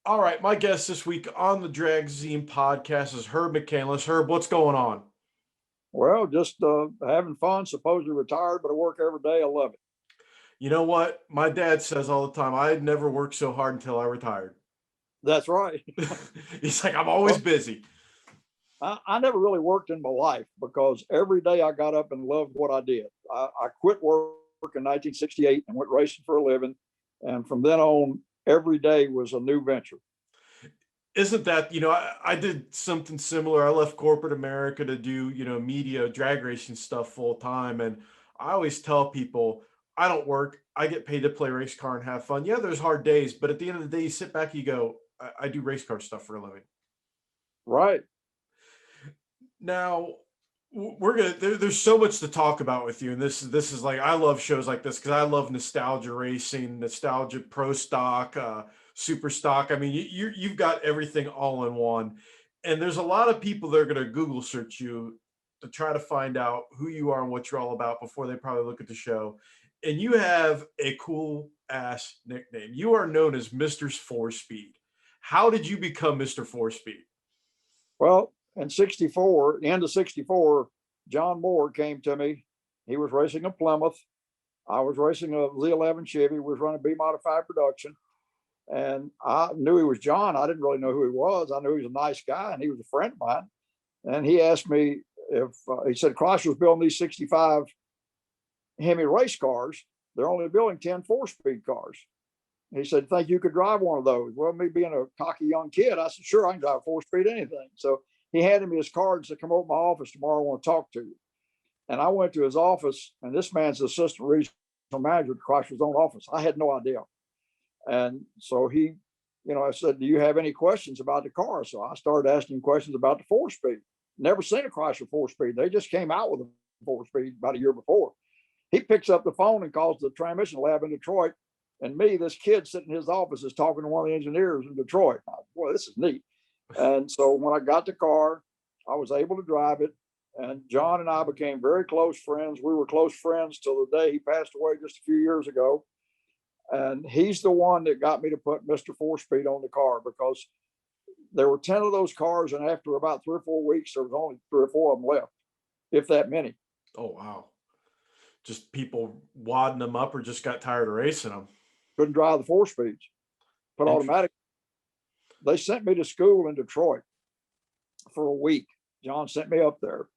All right, my guest this week on the Dragzine Podcast is Herb McCandless. Herb, what's going on? Well, just having fun. Supposedly retired, but I work every day. I love it. You know what? My dad says all the time, I never worked so hard until I retired. That's right. He's like, I'm always Well, busy. I never really worked in my life because every day I got up and loved what I did. I quit work in 1968 and went racing for a living. And from then on, every day was a new venture. Isn't that, I did something similar. I left corporate America to do, media drag racing stuff full time. And I always tell people, I don't work. I get paid to play race car and have fun. Yeah, there's hard days, but at the end of the day, you sit back, you go, I do race car stuff for a living. Right. Now, we're gonna there's so much to talk about with you, and this is like, I love shows like this because I love nostalgia racing, nostalgia pro stock, super stock. I mean, you've got everything all in one, and there's a lot of people that are going to Google search you to try to find out who you are and what you're all about before they probably look at the show. And you have a cool ass nickname. You are known as Mr. Four Speed. How did you become Mr. Four Speed? Well, in 64, the end of 64, John Moore came to me. He was racing a Plymouth. I was racing a Z11 Chevy. We was running B modified production. And I knew he was John. I didn't really know who he was. I knew he was a nice guy and he was a friend of mine. And he asked me if he said Chrysler's building these 65 Hemi race cars. They're only building 10 4-speed cars. He said, think you could drive one of those? Well, me being a cocky young kid, I said, sure, I can drive 4-speed anything. So he handed me his card and said, come over to my office tomorrow. I want to talk to you. And I went to his office, and this man's the assistant regional manager at Chrysler's own office. I had no idea. And so he, I said, do you have any questions about the car? So I started asking questions about the 4-speed. Never seen a Chrysler 4-speed. They just came out with a 4-speed about a year before. He picks up the phone and calls the transmission lab in Detroit. And me, this kid sitting in his office, is talking to one of the engineers in Detroit. Boy, this is neat. And so when I got the car, I was able to drive it. And John and I became very close friends. We were close friends till the day he passed away just a few years ago. And he's the one that got me to put Mr. 4-speed on the car because there were 10 of those cars. And after about 3 or 4 weeks, there was only 3 or 4 of them left, if that many. Oh, wow. Just people wadding them up or just got tired of racing them. Couldn't drive the 4-speeds, but automatic. They sent me to school in Detroit for a week. John sent me up there,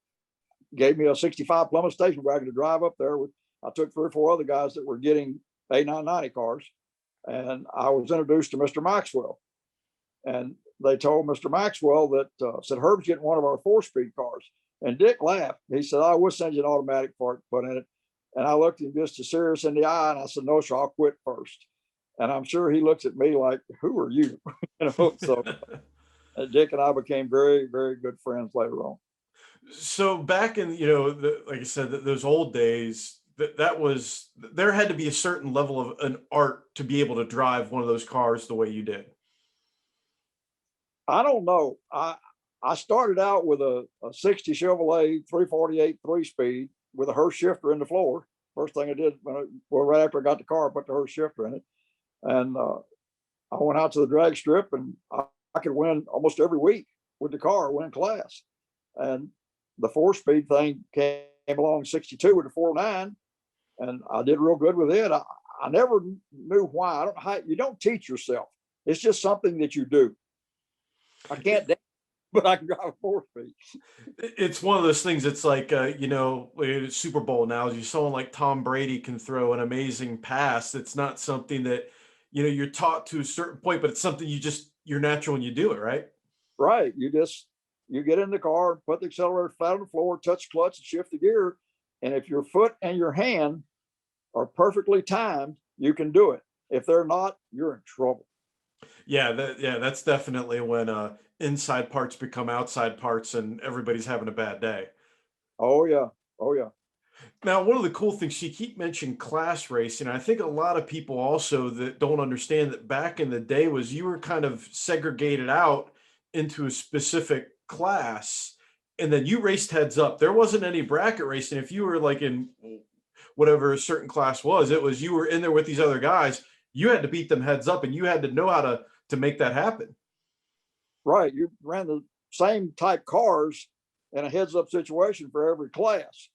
gave me a 65 Plymouth station wagon to drive up there. I took 3 or 4 other guys that were getting A990 cars, and I was introduced to Mr. Maxwell. And they told Mr. Maxwell that, said, Herb's getting one of our 4-speed cars. And Dick laughed. He said, I will send you an automatic for it to put in it. And I looked him just as serious in the eye, and I said, no, sir, I'll quit first. And I'm sure he looks at me like, who are you? So Dick and I became very, very good friends later on. So back in, like I said, those old days, there had to be a certain level of an art to be able to drive one of those cars the way you did. I don't know. I started out with a 60 Chevrolet 348 3-speed with a Hurst shifter in the floor. First thing I did, right after I got the car, I put the Hurst shifter in it. And I went out to the drag strip, and I could win almost every week with the car, win class. And the 4-speed thing came along in 62 with the 409, and I did real good with it. I never knew why. I don't know how, you don't teach yourself. It's just something that you do. I can't dance, but I can drive a 4-speed. It's one of those things. It's like, Super Bowl analogy. Someone like Tom Brady can throw an amazing pass. It's not something that, you're taught to a certain point, but it's something you're natural when you do it, right? Right. You get in the car, put the accelerator flat on the floor, touch the clutch and shift the gear. And if your foot and your hand are perfectly timed, you can do it. If they're not, you're in trouble. Yeah, that's definitely when inside parts become outside parts and everybody's having a bad day. Oh yeah. Oh yeah. Now, one of the cool things, you keep mentioning class racing. I think a lot of people also that don't understand that back in the day was you were kind of segregated out into a specific class, and then you raced heads up. There wasn't any bracket racing. If you were like in whatever a certain class was, it was you were in there with these other guys. You had to beat them heads up, and you had to know how to make that happen. Right. You ran the same type cars in a heads-up situation for every class.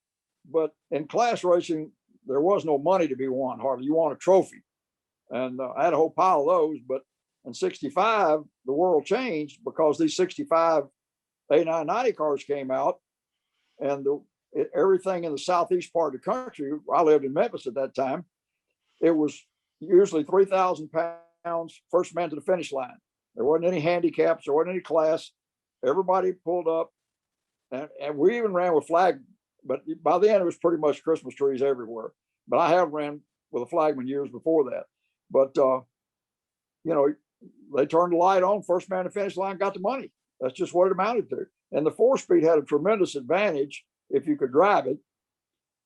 But in class racing, there was no money to be won hardly. You won a trophy. And I had a whole pile of those. But in 65, the world changed because these 65 A990 cars came out. And everything in the southeast part of the country, I lived in Memphis at that time, it was usually 3,000 pounds, first man to the finish line. There wasn't any handicaps, there wasn't any class. Everybody pulled up, and we even ran with flag, but by then it was pretty much Christmas trees everywhere. But I have ran with a flagman years before that. But, they turned the light on, first man to the finish line got the money. That's just what it amounted to. And the 4-speed had a tremendous advantage if you could drive it.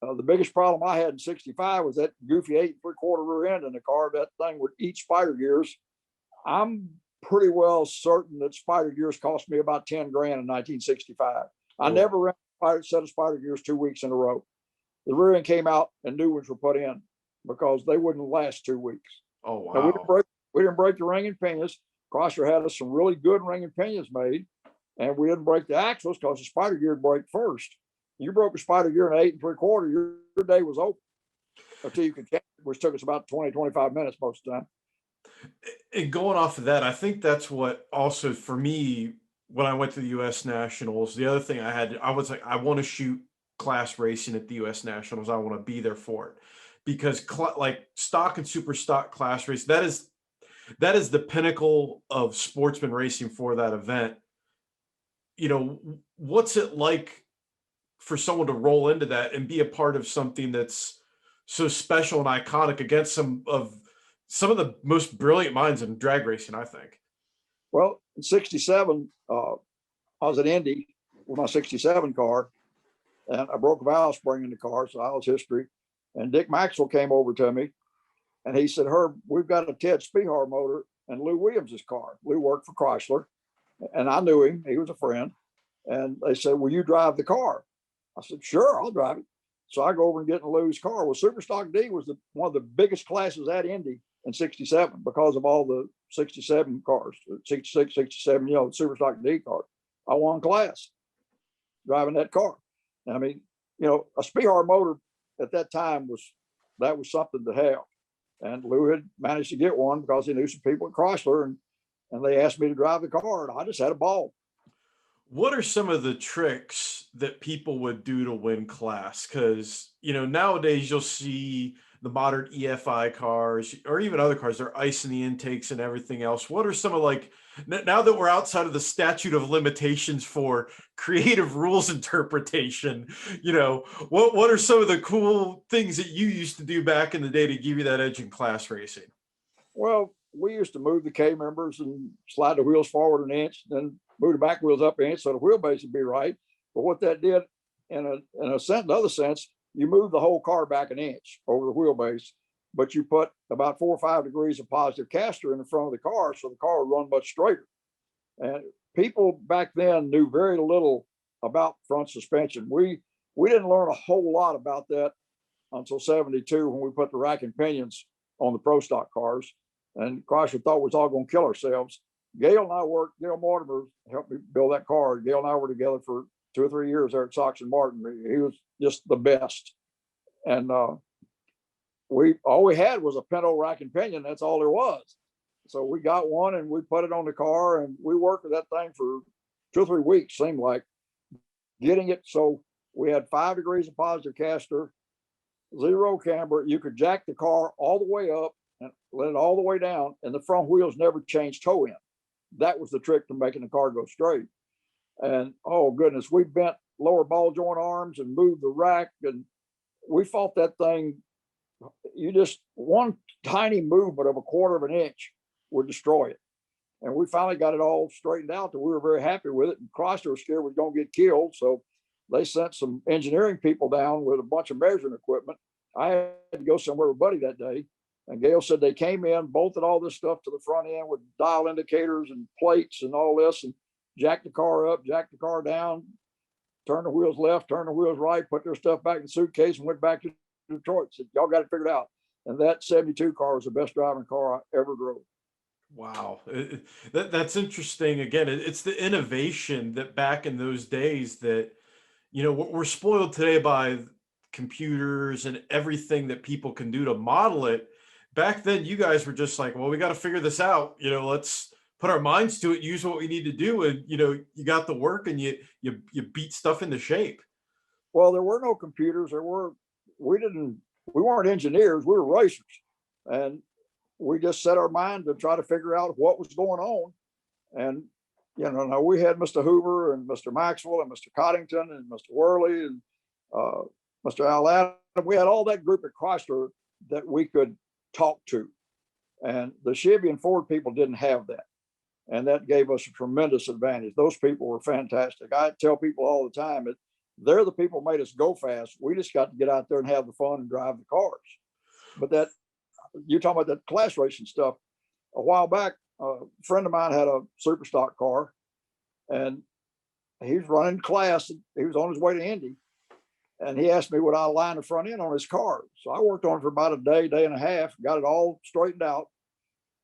The biggest problem I had in 65 was that goofy 8 3/4 rear end in the car. That thing would eat spider gears. I'm pretty well certain that spider gears cost me about 10 grand in 1965. I never ran a set of spider gears 2 weeks in a row. The rear end came out and new ones were put in because they wouldn't last 2 weeks. Oh, wow. Now, we didn't break the ring and pinions. Chrysler had us some really good ring and pinions made, and we didn't break the axles because the spider gear would break first. You broke a spider gear in 8 3/4, your day was over until you could catch it, which took us about 20, 25 minutes most of the time. And going off of that, I think that's what also for me, when I went to the US Nationals, the other thing I was like, I want to shoot class racing at the US Nationals. I want to be there for it because like stock and super stock class race, that is the pinnacle of sportsman racing for that event. What's it like for someone to roll into that and be a part of something that's so special and iconic against some of the most brilliant minds in drag racing, I think? Well, in 67, I was at Indy with my 67 car, and I broke a valve spring in the car, so that was history. And Dick Maxwell came over to me, and he said, Herb, we've got a Ted Spehar motor in Lou Williams's car. Lou worked for Chrysler, and I knew him. He was a friend. And they said, will you drive the car? I said, sure, I'll drive it. So I go over and get in Lou's car. Well, Super Stock D was one of the biggest classes at Indy in 67 because of all the 67 cars, 66, 67, Super Stock D cars. I won class driving that car. I mean, a Spehar motor at that time was something to have. And Lou had managed to get one because he knew some people at Chrysler, and they asked me to drive the car, and I just had a ball. What are some of the tricks that people would do to win class? Because, nowadays you'll see the modern EFI cars or even other cars, they're icing the intakes and everything else. What are some of now that we're outside of the statute of limitations for creative rules interpretation, what are some of the cool things that you used to do back in the day to give you that edge in class racing? Well, we used to move the K members and slide the wheels forward an inch, then move the back wheels up an inch so the wheelbase would be right. But what that did, in another sense, you move the whole car back an inch over the wheelbase, but you put about 4 or 5 degrees of positive caster in the front of the car, so the car would run much straighter. And people back then knew very little about front suspension. We didn't learn a whole lot about that until 72 when we put the rack and pinions on the Pro Stock cars. And Chrysler thought we was all going to kill ourselves. Gail Mortimer helped me build that car. Gail and I were together for 2 or 3 years there at Sox Martin. He was just the best. And all we had was a Pinto rack and pinion. That's all there was. So we got one and we put it on the car, and we worked with that thing for 2 or 3 weeks, seemed like, getting it. So we had 5 degrees of positive caster, 0 camber. You could jack the car all the way up and let it all the way down, and the front wheels never changed toe end. That was the trick to making the car go straight. And oh goodness, we bent lower ball joint arms and moved the rack, and we fought that thing. You just, one tiny movement of 1/4 of an inch would destroy it. And we finally got it all straightened out that we were very happy with it. And Chrysler was scared we were going to get killed, so they sent some engineering people down with a bunch of measuring equipment. I had to go somewhere with Buddy that day. And Gail said they came in, bolted all this stuff to the front end with dial indicators and plates and all this, and jacked the car up, jacked the car down, turned the wheels left, turned the wheels right, put their stuff back in the suitcase, and went back to Detroit. Said, y'all got it figured out. And that 72 car was the best driving car I ever drove. Wow. That's interesting. Again, it's the innovation that back in those days that, we're spoiled today by computers and everything that people can do to model it. Back then, you guys were just like, well, we got to figure this out. Let's put our minds to it, use what we need to do. And, you got the work and you beat stuff into shape. Well, there were no computers. We didn't, we weren't engineers. We were racers. And we just set our mind to try to figure out what was going on. And, now we had Mr. Hoover and Mr. Maxwell and Mr. Coddington and Mr. Worley and uh, Mr. Al Adam. We had all that group at Chrysler that we could talk to. And the Chevy and Ford people didn't have that. And that gave us a tremendous advantage. Those people were fantastic. I tell people all the time that they're the people who made us go fast. We just got to get out there and have the fun and drive the cars. But that, you're talking about that class racing stuff. A while back, a friend of mine had a super stock car and he was running class. He was on his way to Indy. And he asked me would I line the front end on his car. So I worked on it for about a day and a half, got it all straightened out.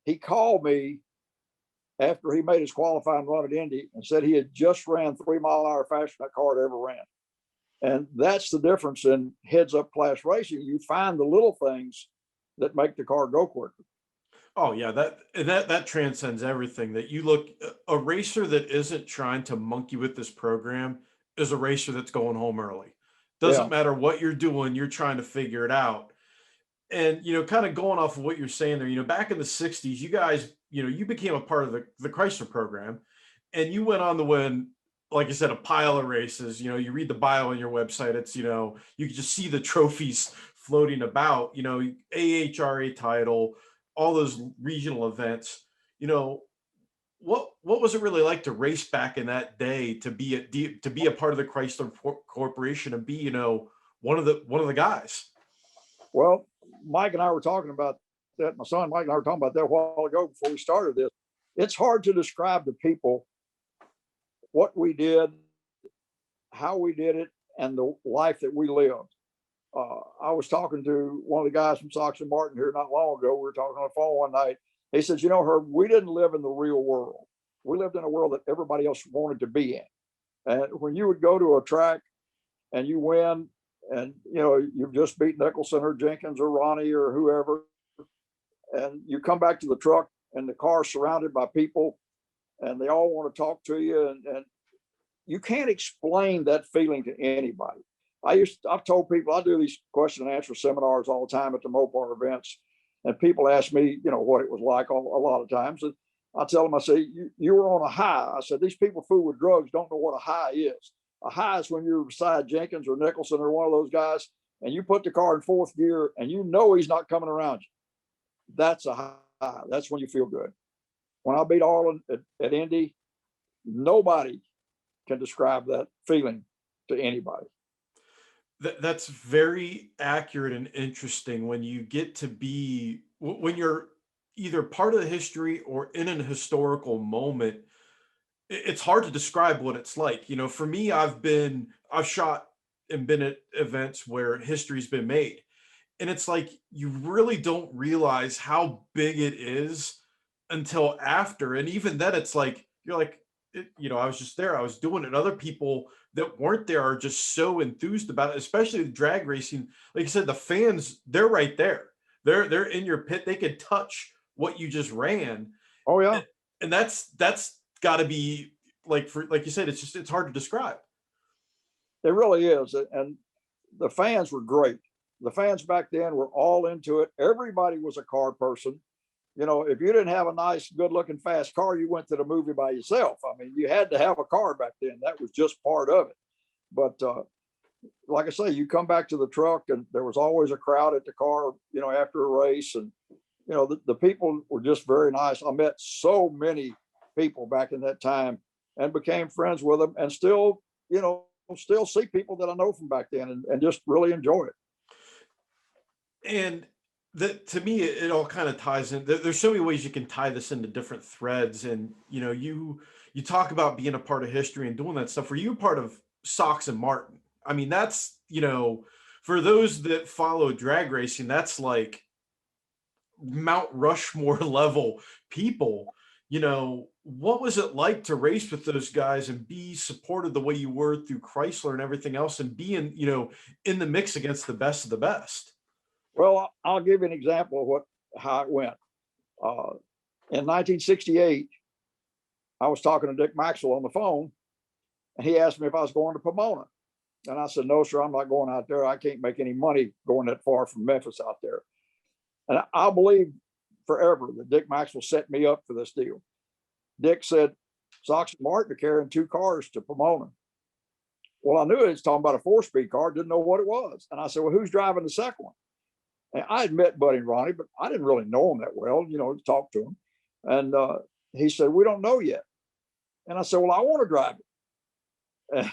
He called me after he made his qualifying run at Indy and said he had just ran 3 mile an hour faster than that car had ever ran. And that's the difference in heads up class racing. You find the little things that make the car go quicker. Oh yeah, that transcends everything. That you look a racer that isn't trying to monkey with this program is a racer that's going home early. Doesn't Yeah. matter what you're doing, you're trying to figure it out. And kind of going off of what you're saying there, back in the 60s, you guys, you became a part of the Chrysler program and you went on to win, like I said, a pile of races. You read the bio on your website, it's, you can just see the trophies floating about, AHRA title, all those regional events. What was it really like to race back in that day, to be a part of the Chrysler Corporation and be, one of the guys? Well, Mike and I were talking about that. My son Mike and I were talking about that a while ago before we started this. It's hard to describe to people what we did, how we did it, and the life that we lived. I was talking to one of the guys from Sox Martin here not long ago. We were talking on the phone one night. He says, Herb, we didn't live in the real world. We lived in a world that everybody else wanted to be in. And when you would go to a track and you win, and you've just beat Nicholson or Jenkins or Ronnie or whoever, and you come back to the truck and the car's surrounded by people and they all want to talk to you, and you can't explain that feeling to anybody. I've told people, I do these question and answer seminars all the time at the Mopar events, and people ask me, what it was like a lot of times. And I tell them, I say, you were on a high. I said, these people fooled with drugs don't know what a high is. A high is when you're beside Jenkins or Nicholson or one of those guys, and you put the car in fourth gear and he's not coming around you. That's a high. That's when you feel good. When I beat Arlen at Indy, nobody can describe that feeling to anybody. That's very accurate and interesting when you get to be, when you're either part of the history or in an historical moment. It's hard to describe what it's like. For me, I've shot and been at events where history's been made. And it's like, you really don't realize how big it is until after. And even then it's like, you're like, I was just there, I was doing it. And other people that weren't there are just so enthused about it, especially the drag racing. Like you said, the fans, they're right there. They're in your pit. They could touch what you just ran. Oh yeah. And that's got to be like you said, it's hard to describe. It really is. And the fans were great. The fans back then were all into it. Everybody was a car person. If you didn't have a nice, good looking, fast car, you went to the movie by yourself. I mean, you had to have a car back then. That was just part of it. But like I say, you come back to the truck and there was always a crowd at the car, after a race. And, the people were just very nice. I met so many people back in that time and became friends with them, and still see people that I know from back then and just really enjoy it. And that, to me, it all kind of ties in. There's so many ways you can tie this into different threads. And, you talk about being a part of history and doing that stuff. Were you a part of Sox and Martin? I mean, that's, for those that follow drag racing, that's like Mount Rushmore level people. What was it like to race with those guys and be supported the way you were through Chrysler and everything else, and being, in the mix against the best of the best? Well, I'll give you an example of how it went. In 1968, I was talking to Dick Maxwell on the phone, and he asked me if I was going to Pomona. And I said, no, sir, I'm not going out there. I can't make any money going that far from Memphis out there. And I believe forever that Dick Maxwell set me up for this deal. Dick said, Sox Martin are carrying 2 cars to Pomona. Well, I knew it was talking about a 4-speed car, didn't know what it was. And I said, well, who's driving the second one? And I had met Buddy and Ronnie, but I didn't really know them that well, to talk to them. And he said, we don't know yet. And I said, well, I want to drive it.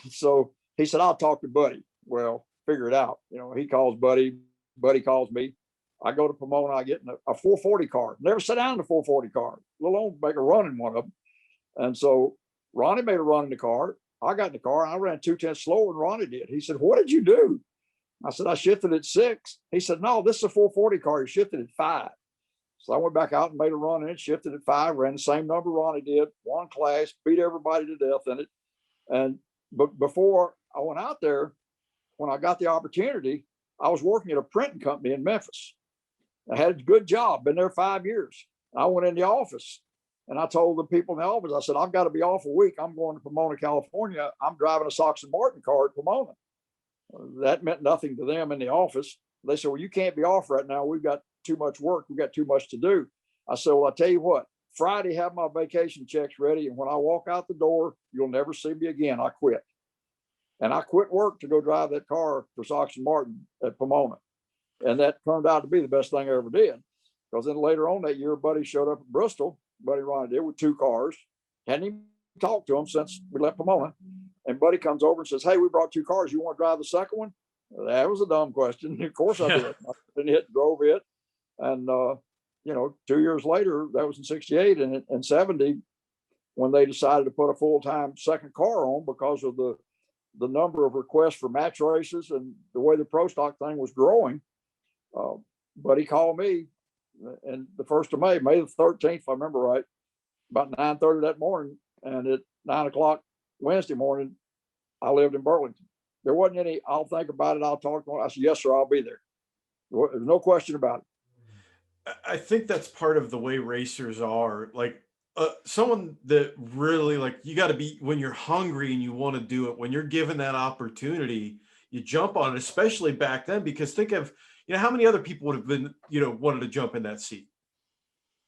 And so he said, I'll talk to Buddy. Well, figure it out. He calls Buddy. Buddy calls me. I go to Pomona. I get in a 440 car. Never sat down in a 440 car, let alone make a run in one of them. And so Ronnie made a run in the car. I got in the car and I ran 2/10 slower than Ronnie did. He said, what did you do? I said, I shifted at 6. He said, no, this is a 440 car. You shifted at 5. So I went back out and made a run in it, shifted at 5, ran the same number Ronnie did, won class, beat everybody to death in it. But before I went out there, when I got the opportunity, I was working at a printing company in Memphis. I had a good job, been there 5 years. I went in the office and I told the people in the office, I said, I've got to be off a week. I'm going to Pomona, California. I'm driving a Sox Martin car at Pomona. That meant nothing to them in the office. They said, well, you can't be off right now. We've got too much work. We've got too much to do. I said, well, I'll tell you what, Friday, have my vacation checks ready. And when I walk out the door, you'll never see me again. I quit. And I quit work to go drive that car for Sox Martin at Pomona. And that turned out to be the best thing I ever did. Because then later on that year, Buddy showed up at Bristol. Buddy Ronnie did with 2 cars. Hadn't even talked to him since we left Pomona. And Buddy comes over and says, hey, we brought 2 cars. You want to drive the second one? That was a dumb question. Of course I did. I didn't hit, drove it. And, 2 years later, that was in 68 and in 70, when they decided to put a full-time second car on because of the number of requests for match races and the way the Pro Stock thing was growing. Buddy called me and the 1st of May the 13th, if I remember right, about 9:30 that morning. And at 9 o'clock Wednesday morning, I lived in Burlington. There wasn't any, I'll think about it, I'll talk to him. I said, yes, sir, I'll be there. There's no question about it. I think that's part of the way racers are. Like someone that really, like, you got to be, when you're hungry and you want to do it, when you're given that opportunity, you jump on it, especially back then, because think of, how many other people would have been, wanted to jump in that seat.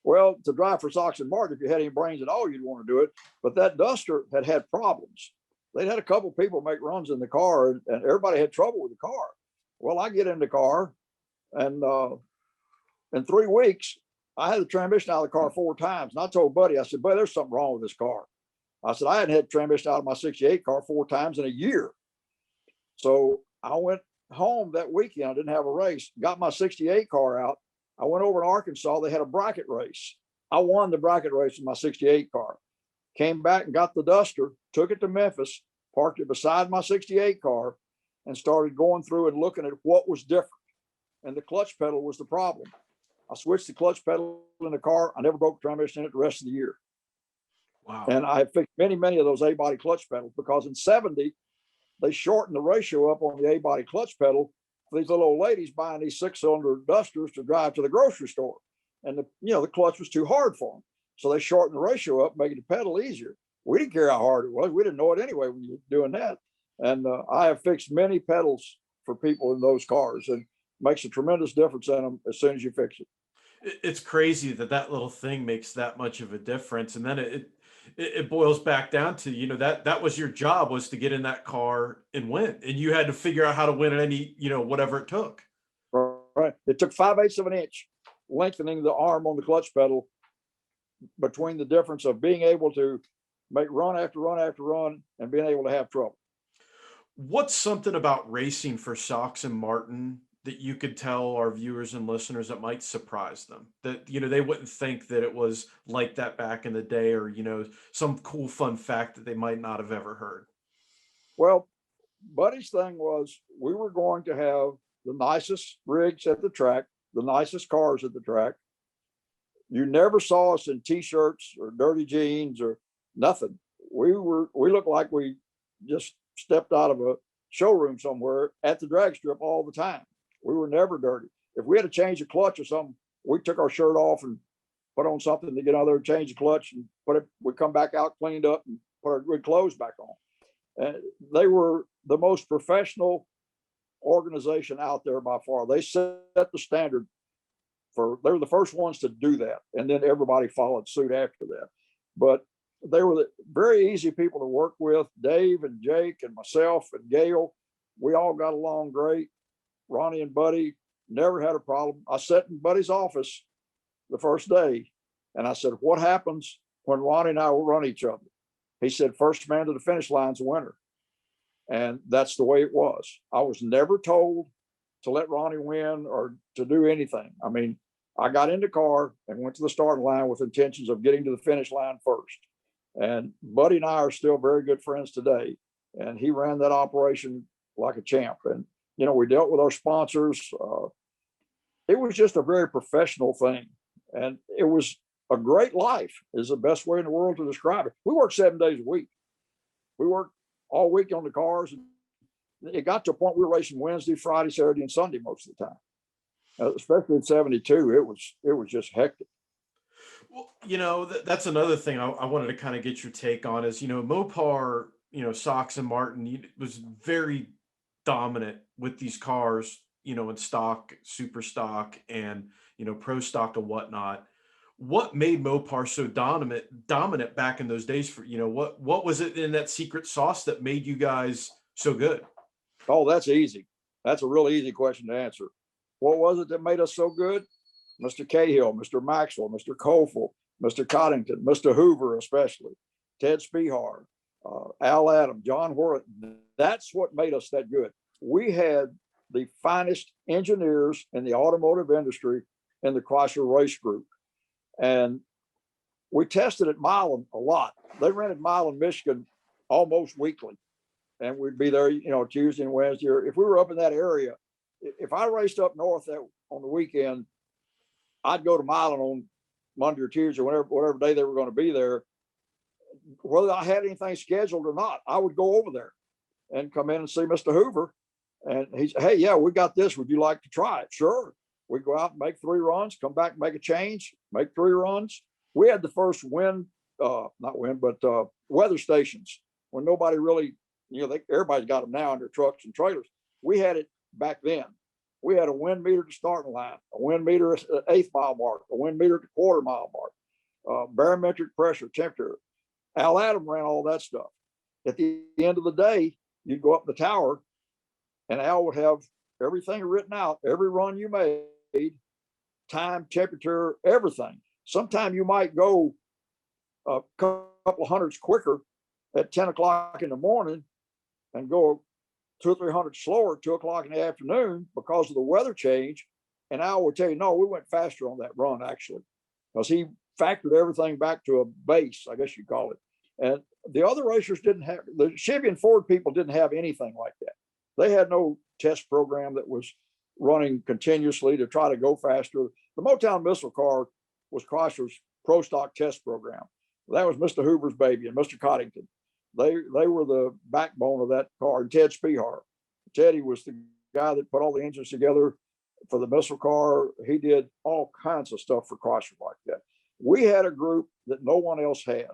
Well, to drive for Sox and Martin, if you had any brains at all, you'd want to do it. But that Duster had problems. They'd had a couple people make runs in the car and everybody had trouble with the car. Well, I get in the car and in 3 weeks, I had the transmission out of the car 4 times. And I told Buddy, I said, buddy, there's something wrong with this car. I said, I hadn't had transmission out of my 68 car 4 times in a year. So I went home that weekend. I didn't have a race, got my 68 car out. I went over to Arkansas. They had a bracket race. I won the bracket race in my 68 car. Came back and got the Duster, took it to Memphis, parked it beside my 68 car, and started going through and looking at what was different. And the clutch pedal was the problem. I switched the clutch pedal in the car. I never broke the transmission in it the rest of the year. Wow. And I fixed many of those A-body clutch pedals because in 70, they shortened the ratio up on the A-body clutch pedal for these little old ladies buying these 6-cylinder Dusters to drive to the grocery store. And the clutch was too hard for them. So they shortened the ratio up, making the pedal easier. We didn't care how hard it was. We didn't know it anyway when you were doing that. And I have fixed many pedals for people in those cars, and makes a tremendous difference in them as soon as you fix it. It's crazy that little thing makes that much of a difference. And then it boils back down to, that was your job, was to get in that car and win. And you had to figure out how to win at any, whatever it took. Right. It took 5/8 of an inch lengthening the arm on the clutch pedal between the difference of being able to make run after run after run and being able to have trouble. What's something about racing for Sox and Martin that you could tell our viewers and listeners that might surprise them, that, they wouldn't think that it was like that back in the day, or, some cool, fun fact that they might not have ever heard? Well, Buddy's thing was we were going to have the nicest rigs at the track, the nicest cars at the track. You never saw us in t-shirts or dirty jeans or nothing. We looked like we just stepped out of a showroom somewhere at the drag strip all the time. We were never dirty. If we had to change a clutch or something, we took our shirt off and put on something to get out there, change the clutch, and we'd come back out cleaned up and put our good clothes back on. And they were the most professional organization out there by far. They set the standard they were the first ones to do that. And then everybody followed suit after that. But they were very easy people to work with. Dave and Jake and myself and Gail, we all got along great. Ronnie and Buddy never had a problem. I sat in Buddy's office the first day and I said, what happens when Ronnie and I will run each other? He said, first man to the finish line's a winner. And that's the way it was. I was never told to let Ronnie win or to do anything. I mean, I got in the car and went to the starting line with intentions of getting to the finish line first. And Buddy and I are still very good friends today. And he ran that operation like a champ. And, you know, we dealt with our sponsors. It was just a very professional thing. And it was a great life is the best way in the world to describe it. We worked 7 days a week. We worked all week on the cars. It got to a point we were racing Wednesday, Friday, Saturday, and Sunday most of the time. Especially in 72, it was just hectic. Well, you know, that's another thing I wanted to kind of get your take on is, you know, Mopar, you know, Sox and Martin was very dominant with these cars, you know, in stock, super stock, and, you know, pro stock and whatnot. What made Mopar so dominant back in those days for, you know, what was it in that secret sauce that made you guys so good? Oh, that's easy. That's a really easy question to answer. What was it that made us so good? Mr. Cahill, Mr. Maxwell, Mr. Kofel, Mr. Coddington, Mr. Hoover, especially, Ted Spehar, Al Adam, John Worth. That's what made us that good. We had the finest engineers in the automotive industry in the Chrysler Race Group. And we tested at Milan a lot. They rented Milan, Michigan almost weekly. And we'd be there, you know, Tuesday and Wednesday. Or if we were up in that area, if I raced up north on the weekend, I'd go to Milan on Monday or Tuesday, whatever day they were going to be there. Whether I had anything scheduled or not, I would go over there and come in and see Mr. Hoover. And he said, hey, yeah, we got this. Would you like to try it? Sure. We'd go out and make 3 runs, come back and make a change, make 3 runs. We had the first weather stations when nobody really, you know, everybody's got them now in their trucks and trailers. We had it back then. We had a wind meter at the starting line, a wind meter at the 1/8 mile mark, a wind meter at the 1/4 mile mark, barometric pressure, temperature. Al Adam ran all that stuff. At the end of the day, you'd go up the tower and Al would have everything written out, every run you made, time, temperature, everything. Sometime you might go a couple hundreds quicker at 10 o'clock in the morning and go 200 or 300 slower at 2 o'clock in the afternoon because of the weather change. And Al would tell you, no, we went faster on that run actually, because he factored everything back to a base, I guess you call it. And the other racers didn't have, the Chevy and Ford people didn't have anything like that. They had no test program that was running continuously to try to go faster. The Motown missile car was Chrysler's Pro Stock test program. That was Mr. Hoover's baby and Mr. Coddington. They were the backbone of that car. And Ted Spehar. Teddy was the guy that put all the engines together for the missile car. He did all kinds of stuff for Chrysler like that. We had a group that no one else had.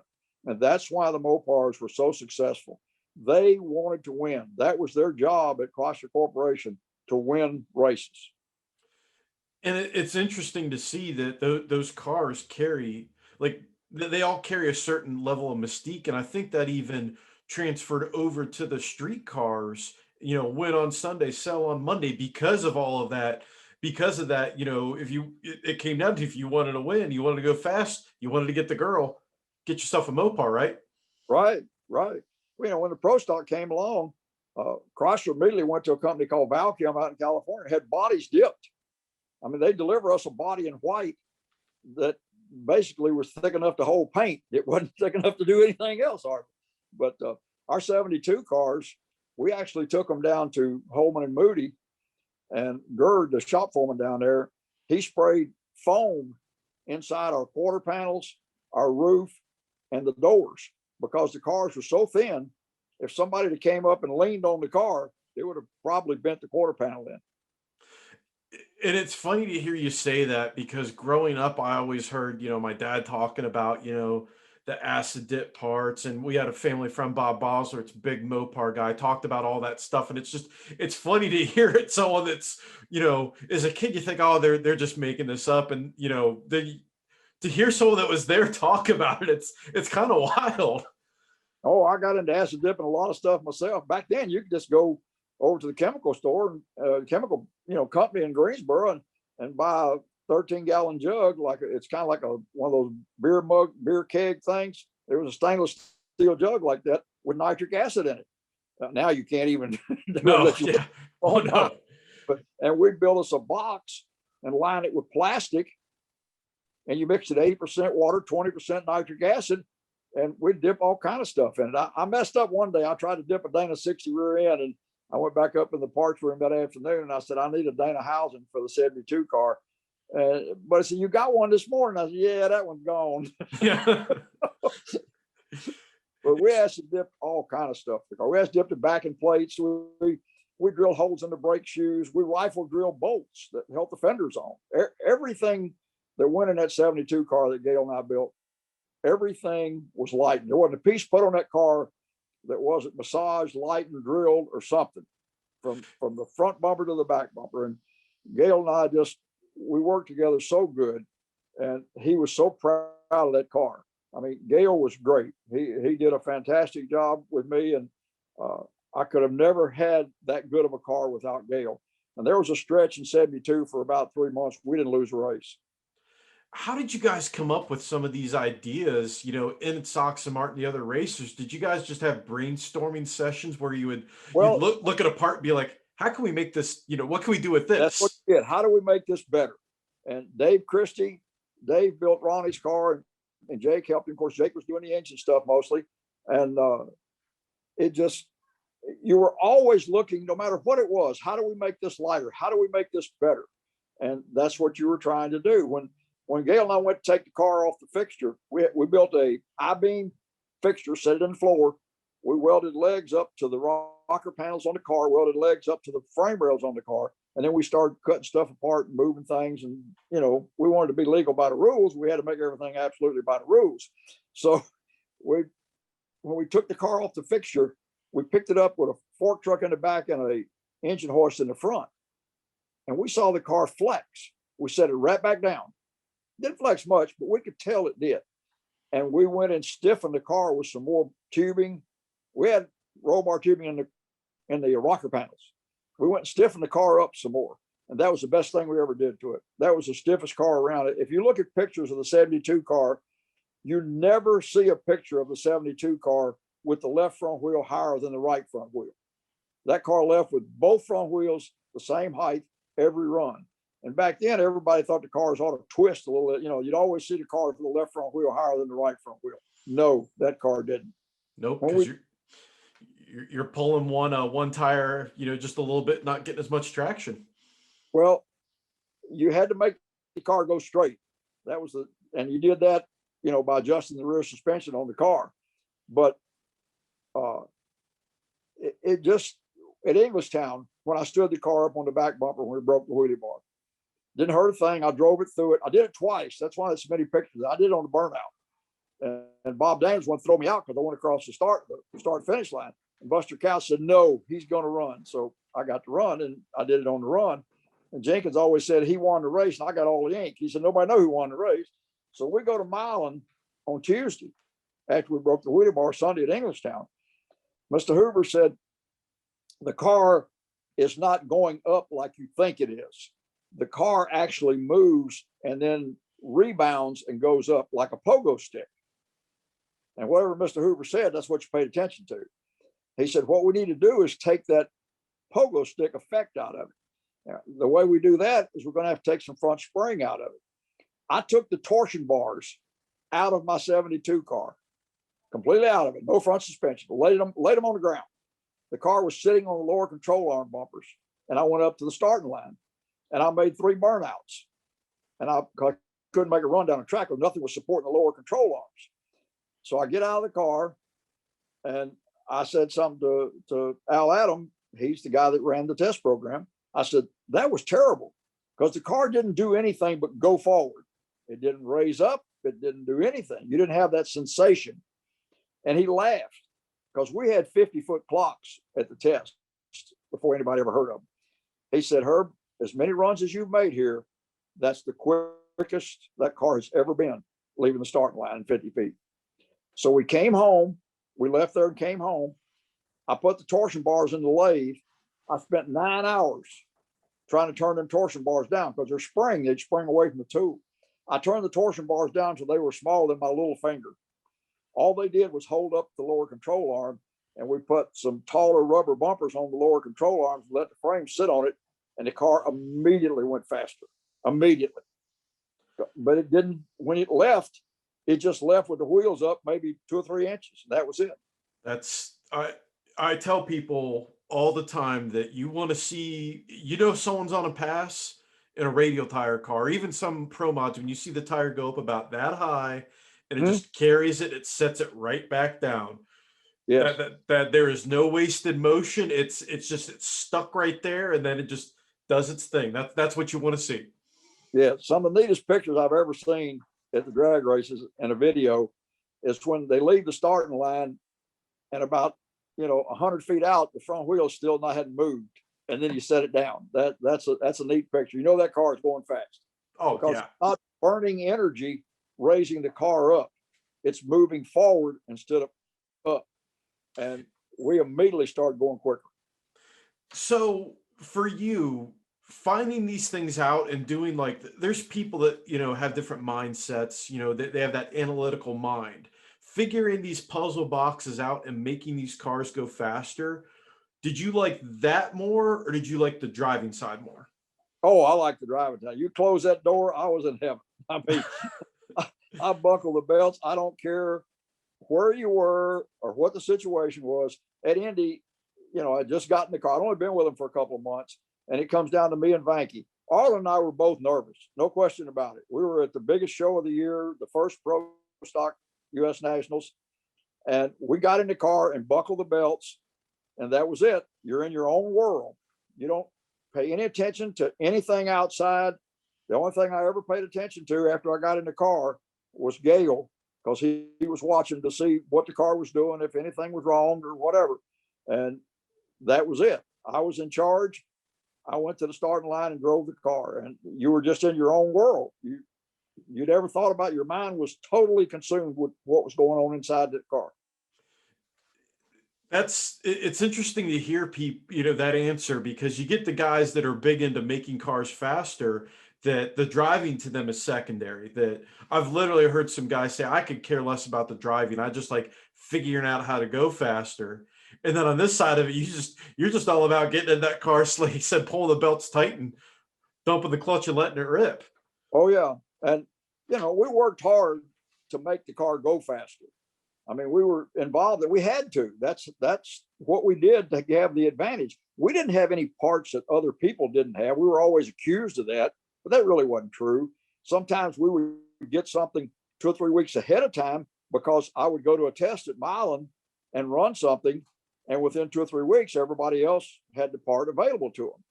And that's why the Mopars were so successful. They wanted to win. That was their job at Chrysler Corporation, to win races. And it's interesting to see that those cars carry, like, they all carry a certain level of mystique. And I think that even transferred over to the street cars, you know, win on Sunday, sell on Monday, because of all of that. Because of that, you know, it came down to, if you wanted to win, you wanted to go fast, you wanted to get the girl, get yourself a Mopar, right? Right. You know, when the Pro Stock came along, Chrysler immediately went to a company called Valchem out in California, had bodies dipped. I mean, they deliver us a body in white that basically was thick enough to hold paint. It wasn't thick enough to do anything else. But our 72 cars, we actually took them down to Holman and Moody, and Gerd, the shop foreman down there, he sprayed foam inside our quarter panels, our roof, and the doors, because the cars were so thin. If somebody that came up and leaned on the car, it would have probably bent the quarter panel in. And it's funny to hear you say that, because growing up, I always heard, my dad talking about, the acid dip parts. And we had a family friend, Bob Bosler, it's a big Mopar guy, talked about all that stuff. And it's funny to hear it. Someone that's, as a kid, you think, oh, they're just making this up. And, to hear someone that was there talk about it, it's kind of wild. Oh, I got into acid dipping a lot of stuff myself. Back then, you could just go over to the chemical store, chemical, company in Greensboro, and buy a 13-gallon jug. Like, it's kind of like one of those beer keg things. There was a stainless steel jug like that with nitric acid in it. Now you can't even. No, yeah. Oh, no. And we'd build us a box and line it with plastic, and you mix it 80% water, 20% nitric acid, and we'd dip all kind of stuff in it. I messed up one day. I tried to dip a Dana 60 rear end, and I went back up in the parts room that afternoon, and I said, I need a Dana housing for the 72 car. But I said, you got one this morning? I said, yeah, that one's gone. Yeah. But we acid dipped all kind of stuff. We acid dipped the backing plates. We drilled holes in the brake shoes. We rifle drilled bolts that held the fenders on. Everything that went in that 72 car that Gail and I built, everything was lightened. There wasn't a piece put on that car that wasn't massaged, lightened, drilled, or something, from the front bumper to the back bumper. And Gail and I we worked together so good, and he was so proud of that car. I mean, Gail was great. He did a fantastic job with me, and I could have never had that good of a car without Gail. And there was a stretch in 72 for about 3 months. We didn't lose a race. How did you guys come up with some of these ideas, in Sox Martin, the other racers? Did you guys just have brainstorming sessions where you'd look at a part and be like, how can we make this, what can we do with this? That's what we did. How do we make this better? And Dave built Ronnie's car, and Jake helped him. Of course, Jake was doing the engine stuff mostly. And you were always looking, no matter what it was, how do we make this lighter? How do we make this better? And that's what you were trying to do. When Gail and I went to take the car off the fixture, we built a I-beam fixture, set it in the floor. We welded legs up to the rocker panels on the car, welded legs up to the frame rails on the car. And then we started cutting stuff apart and moving things. And, we wanted to be legal by the rules. We had to make everything absolutely by the rules. So when we took the car off the fixture, we picked it up with a fork truck in the back and a engine hoist in the front. And we saw the car flex. We set it right back down. Didn't flex much, but we could tell it did. And we went and stiffened the car with some more tubing. We had roll bar tubing in the rocker panels. We went and stiffened the car up some more. And that was the best thing we ever did to it. That was the stiffest car around it. If you look at pictures of the 72 car, you never see a picture of the 72 car with the left front wheel higher than the right front wheel. That car left with both front wheels the same height every run. And back then, everybody thought the cars ought to twist a little bit. You'd always see the car with the left front wheel higher than the right front wheel. No, that car didn't. Nope, because you're pulling one tire, just a little bit, not getting as much traction. Well, you had to make the car go straight. And you did that, by adjusting the rear suspension on the car. But it just, at Englishtown, when I stood the car up on the back bumper when we broke the wheelie bar, didn't hurt a thing. I drove it through it. I did it twice. That's why there's so many pictures. I did it on the burnout. And Bob Daniels wanted to throw me out because I went across the start finish line. And Buster Cow said, no, he's going to run. So I got to run, and I did it on the run. And Jenkins always said he won the race, and I got all the ink. He said, nobody know who won the race. So we go to Milan on Tuesday after we broke the wheelie bar Sunday at Englishtown. Mr. Hoover said, the car is not going up like you think it is. The car actually moves and then rebounds and goes up like a pogo stick. And whatever Mr. Hoover said, that's what you paid attention to. He said, what we need to do is take that pogo stick effect out of it. Now, the way we do that is we're going to have to take some front spring out of it. I took the torsion bars out of my 72 car, completely out of it, no front suspension, laid them on the ground. The car was sitting on the lower control arm bumpers, and I went up to the starting line, and I made 3 burnouts. And I couldn't make a run down the track because nothing was supporting the lower control arms. So I get out of the car and I said something to Al Adam. He's the guy that ran the test program. I said, that was terrible because the car didn't do anything but go forward. It didn't raise up. It didn't do anything. You didn't have that sensation. And he laughed because we had 50-foot clocks at the test before anybody ever heard of them. He said, Herb, as many runs as you've made here, that's the quickest that car has ever been leaving the starting line in 50 feet. So we came home. We left there and came home. I put the torsion bars in the lathe. I spent 9 hours trying to turn them torsion bars down because they'd spring away from the tool. I turned the torsion bars down until they were smaller than my little finger. All they did was hold up the lower control arm, and we put some taller rubber bumpers on the lower control arms, let the frame sit on it, and the car immediately went faster. Immediately. But it didn't, when it left, it just left with the wheels up maybe 2 or 3 inches. And that was it. I tell people all the time that you want to see, someone's on a pass in a radial tire car, even some pro mods, when you see the tire go up about that high and it just carries it, it sets it right back down. Yes. That there is no wasted motion. It's stuck right there, and then it just does its thing. That's what you want to see. Yeah. Some of the neatest pictures I've ever seen at the drag races in a video is when they leave the starting line and about 100 feet out, the front wheel still hadn't moved, and then you set it down. That's a neat picture. That car is going fast. Oh, because yeah. It's not burning energy raising the car up. It's moving forward instead of up. And we immediately started going quicker. So for you, finding these things out and doing there's people that, have different mindsets, they have that analytical mind. Figuring these puzzle boxes out and making these cars go faster. Did you like that more, or did you like the driving side more? Oh, I like the driving side. You close that door, I was in heaven. I mean, I buckle the belts. I don't care where you were or what the situation was. At Indy, I just got in the car. I'd only been with them for a couple of months, and it comes down to me and Vanky. Arlen and I were both nervous, no question about it. We were at the biggest show of the year, the first Pro Stock U.S. Nationals, and we got in the car and buckled the belts, and that was it. You're in your own world. You don't pay any attention to anything outside. The only thing I ever paid attention to after I got in the car was Gale, because he was watching to see what the car was doing, if anything was wrong or whatever. And that was it. I was in charge. I went to the starting line and drove the car, and you were just in your own world. You'd ever thought about, your mind was totally consumed with what was going on inside the car. It's interesting to hear people, that answer, because you get the guys that are big into making cars faster, that the driving to them is secondary. That I've literally heard some guys say, I could care less about the driving. I just like figuring out how to go faster. And then on this side of it, you're just all about getting in that car, like you said, pulling the belts tight and dumping the clutch and letting it rip. Oh yeah. And we worked hard to make the car go faster. I mean, we were involved, that we had to. That's what we did to have the advantage. We didn't have any parts that other people didn't have. We were always accused of that, but that really wasn't true. Sometimes we would get something 2 or 3 weeks ahead of time, because I would go to a test at Milan and run something, and within 2 or 3 weeks, everybody else had the part available to them.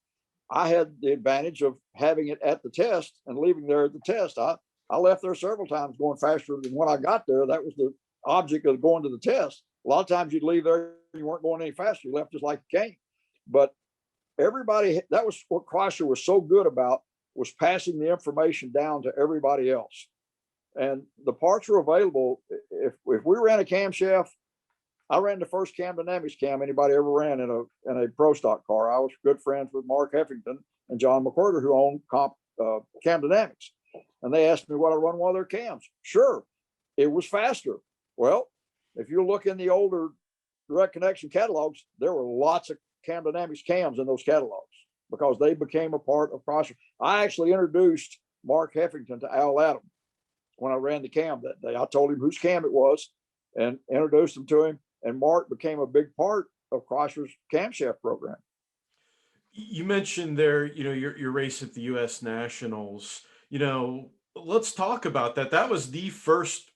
I had the advantage of having it at the test and leaving there at the test. I left there several times going faster than when I got there. That was the object of going to the test. A lot of times you'd leave there and you weren't going any faster. You left just like you came. But everybody, that was what Chrysler was so good about, was passing the information down to everybody else. And the parts were available. If we ran a camshaft, I ran the first cam dynamics cam anybody ever ran in a Pro Stock car. I was good friends with Mark Heffington and John McWhorter, who owned Cam Dynamics. And they asked me, would I run one of their cams? Sure. It was faster. Well, if you look in the older direct connection catalogs, there were lots of Cam Dynamics cams in those catalogs, because they became a part of Chrysler. I actually introduced Mark Heffington to Al Adam when I ran the cam that day. I told him whose cam it was and introduced him to him. And Mark became a big part of Chrysler's camshaft program. You mentioned there, your race at the U.S. Nationals. let's talk about that. That was the first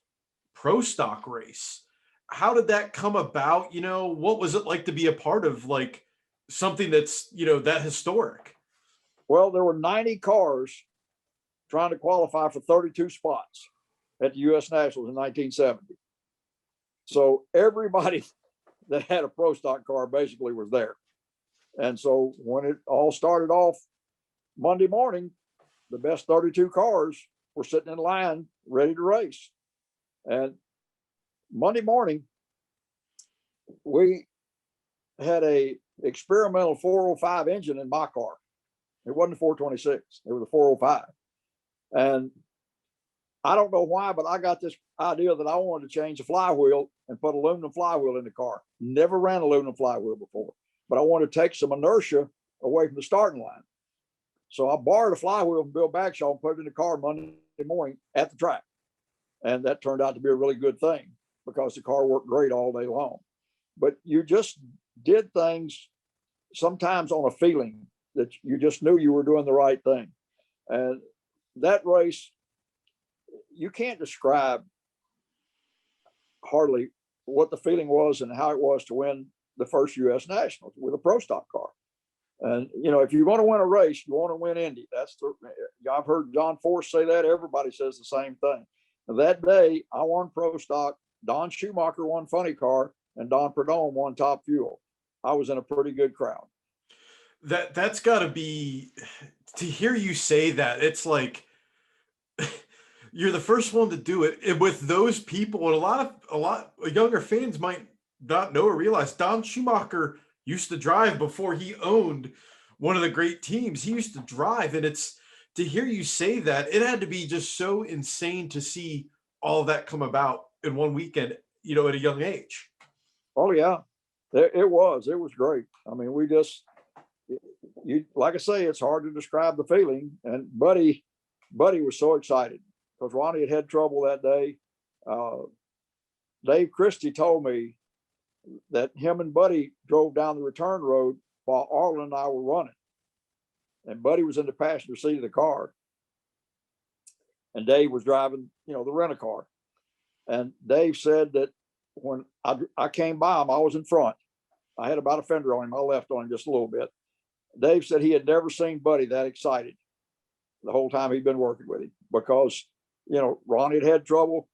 pro stock race. How did that come about? What was it like to be a part of like something that's, that historic? Well, there were 90 cars trying to qualify for 32 spots at the U.S. Nationals in 1970. So everybody that had a pro stock car basically was there. And so when it all started off Monday morning, the best 32 cars were sitting in line ready to race. And Monday morning, we had a experimental 405 engine in my car. It wasn't a 426, it was a 405. And I don't know why, but I got this idea that I wanted to change the flywheel and put aluminum flywheel in the car. Never ran aluminum flywheel before, but I wanted to take some inertia away from the starting line. So I borrowed a flywheel from Bill Bagshaw and put it in the car Monday morning at the track. And that turned out to be a really good thing because the car worked great all day long. But you just did things sometimes on a feeling that you just knew you were doing the right thing. And that race, you can't describe hardly what the feeling was and how it was to win the first U.S. Nationals with a pro stock car. And, if you want to win a race, you want to win Indy. I've heard John Force say that. Everybody says the same thing. And that day, I won pro stock. Don Schumacher won funny car, and Don Perdome won top fuel. I was in a pretty good crowd. That's got to be, to hear you say that, it's like you're the first one to do it. And with those people, and a lot of younger fans might not know or realize Don Schumacher used to drive before he owned one of the great teams. He used to drive, and it's to hear you say that, it had to be just so insane to see all of that come about in one weekend, at a young age. Oh yeah, it was great. I mean, like I say, it's hard to describe the feeling. And Buddy was so excited because Ronnie had trouble that day. Dave Christie told me that him and Buddy drove down the return road while Arlen and I were running. And Buddy was in the passenger seat of the car. And Dave was driving, the rent-a-car. And Dave said that when I came by him, I was in front. I had about a fender on him. I left on him just a little bit. Dave said he had never seen Buddy that excited the whole time he'd been working with him because, Ronnie had trouble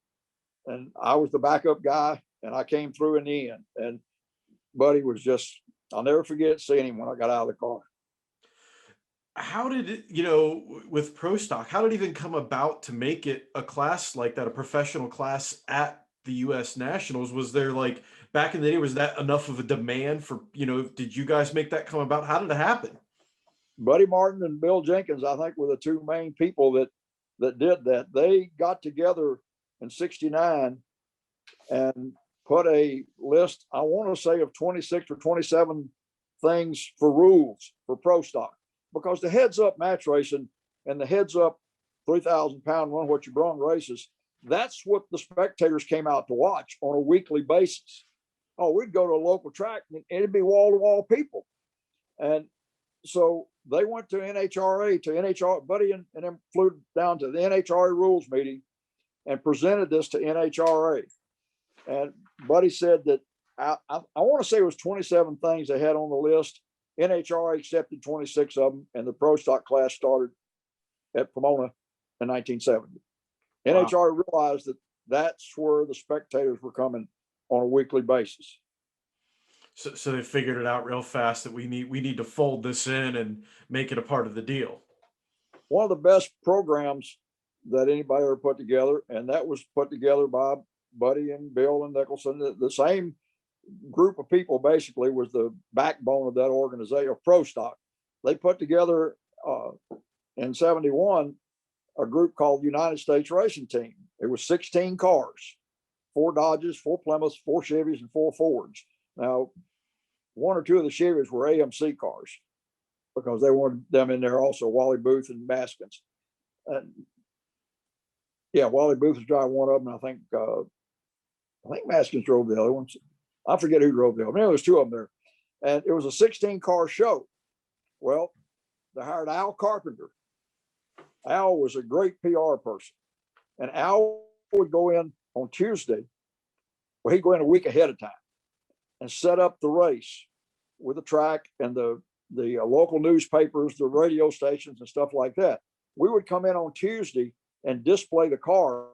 and I was the backup guy and I came through in the end. And Buddy was just, I'll never forget seeing him when I got out of the car. How did it, with pro stock, how did it even come about to make it a class like that, a professional class at the U.S. Nationals? Was there like back in the day, was that enough of a demand for, did you guys make that come about? How did it happen? Buddy Martin and Bill Jenkins, I think, were the two main people that did that. They got together in '69 and put a list, I want to say, of 26 or 27 things for rules for pro stock, because the heads up match racing and the heads up 3,000 pound run what you brung races, that's what the spectators came out to watch on a weekly basis. Oh, we'd go to a local track and it'd be wall to wall people. And so they went to NHRA, Buddy and them flew down to the NHRA rules meeting and presented this to NHRA. And Buddy said that I want to say it was 27 things they had on the list. NHRA accepted 26 of them, and the pro stock class started at Pomona in 1970. Wow. NHRA realized that that's where the spectators were coming on a weekly basis. So they figured it out real fast that we need to fold this in and make it a part of the deal. One of the best programs that anybody ever put together, and that was put together by Buddy and Bill and Nicholson. The same group of people basically was the backbone of that organization, of pro stock. They put together in '71 a group called United States Racing Team. It was 16 cars, 4 Dodges, 4 Plymouths, 4 Chevys, and 4 Fords. Now, 1 or 2 of the Chevys were AMC cars because they wanted them in there also, Wally Booth and Baskins. And Wally Booth was driving one of them. I think Baskins drove the other ones. I forget who drove the other. There was 2 of them there. And it was a 16 car show. Well, they hired Al Carpenter. Al was a great PR person. And Al would go in on Tuesday, well, he'd go in a week ahead of time and set up the race with the track and the local newspapers, the radio stations and stuff like that. We would come in on Tuesday and display the cars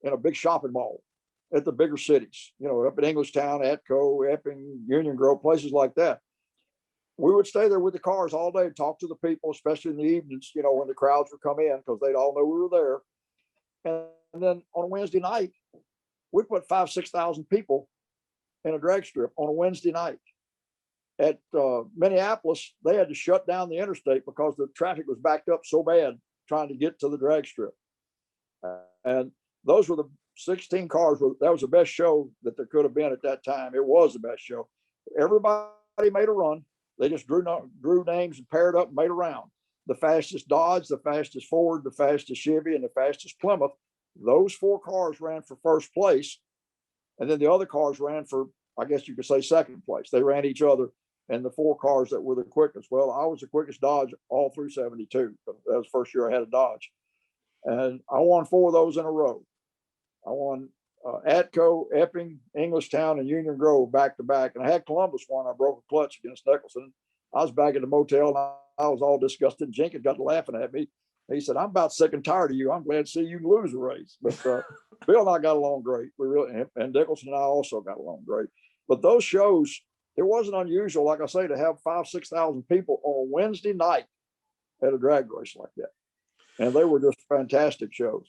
in a big shopping mall at the bigger cities, up in Englishtown, Atco, Epping, Union Grove, places like that. We would stay there with the cars all day and talk to the people, especially in the evenings, when the crowds would come in, because they'd all know we were there. And then on a Wednesday night, we put 5,000-6,000 people in a drag strip on a Wednesday night. At Minneapolis, they had to shut down the interstate because the traffic was backed up so bad trying to get to the drag strip. And those were the 16 cars. That was the best show that there could have been at that time. It was the best show. Everybody made a run. They just drew names and paired up and made a round. The fastest Dodge, the fastest Ford, the fastest Chevy, and the fastest Plymouth. Those 4 cars ran for first place. And then the other cars ran for, I guess you could say, second place. They ran each other, and the 4 cars that were the quickest. Well, I was the quickest Dodge all through 72. That was the first year I had a Dodge. And I won 4 of those in a row. I won Atco, Epping, Englishtown, and Union Grove back to back. And I had Columbus one. I broke a clutch against Nicholson. I was back at the motel, and I was all disgusted. Jenkins got to laughing at me. He said, "I'm about sick and tired of you. I'm glad to see you lose a race." But Bill and I got along great. We really, and Nicholson and I also got along great. But those shows, it wasn't unusual, like I say, to have 5,000-6,000 people on a Wednesday night at a drag race like that. And they were just fantastic shows.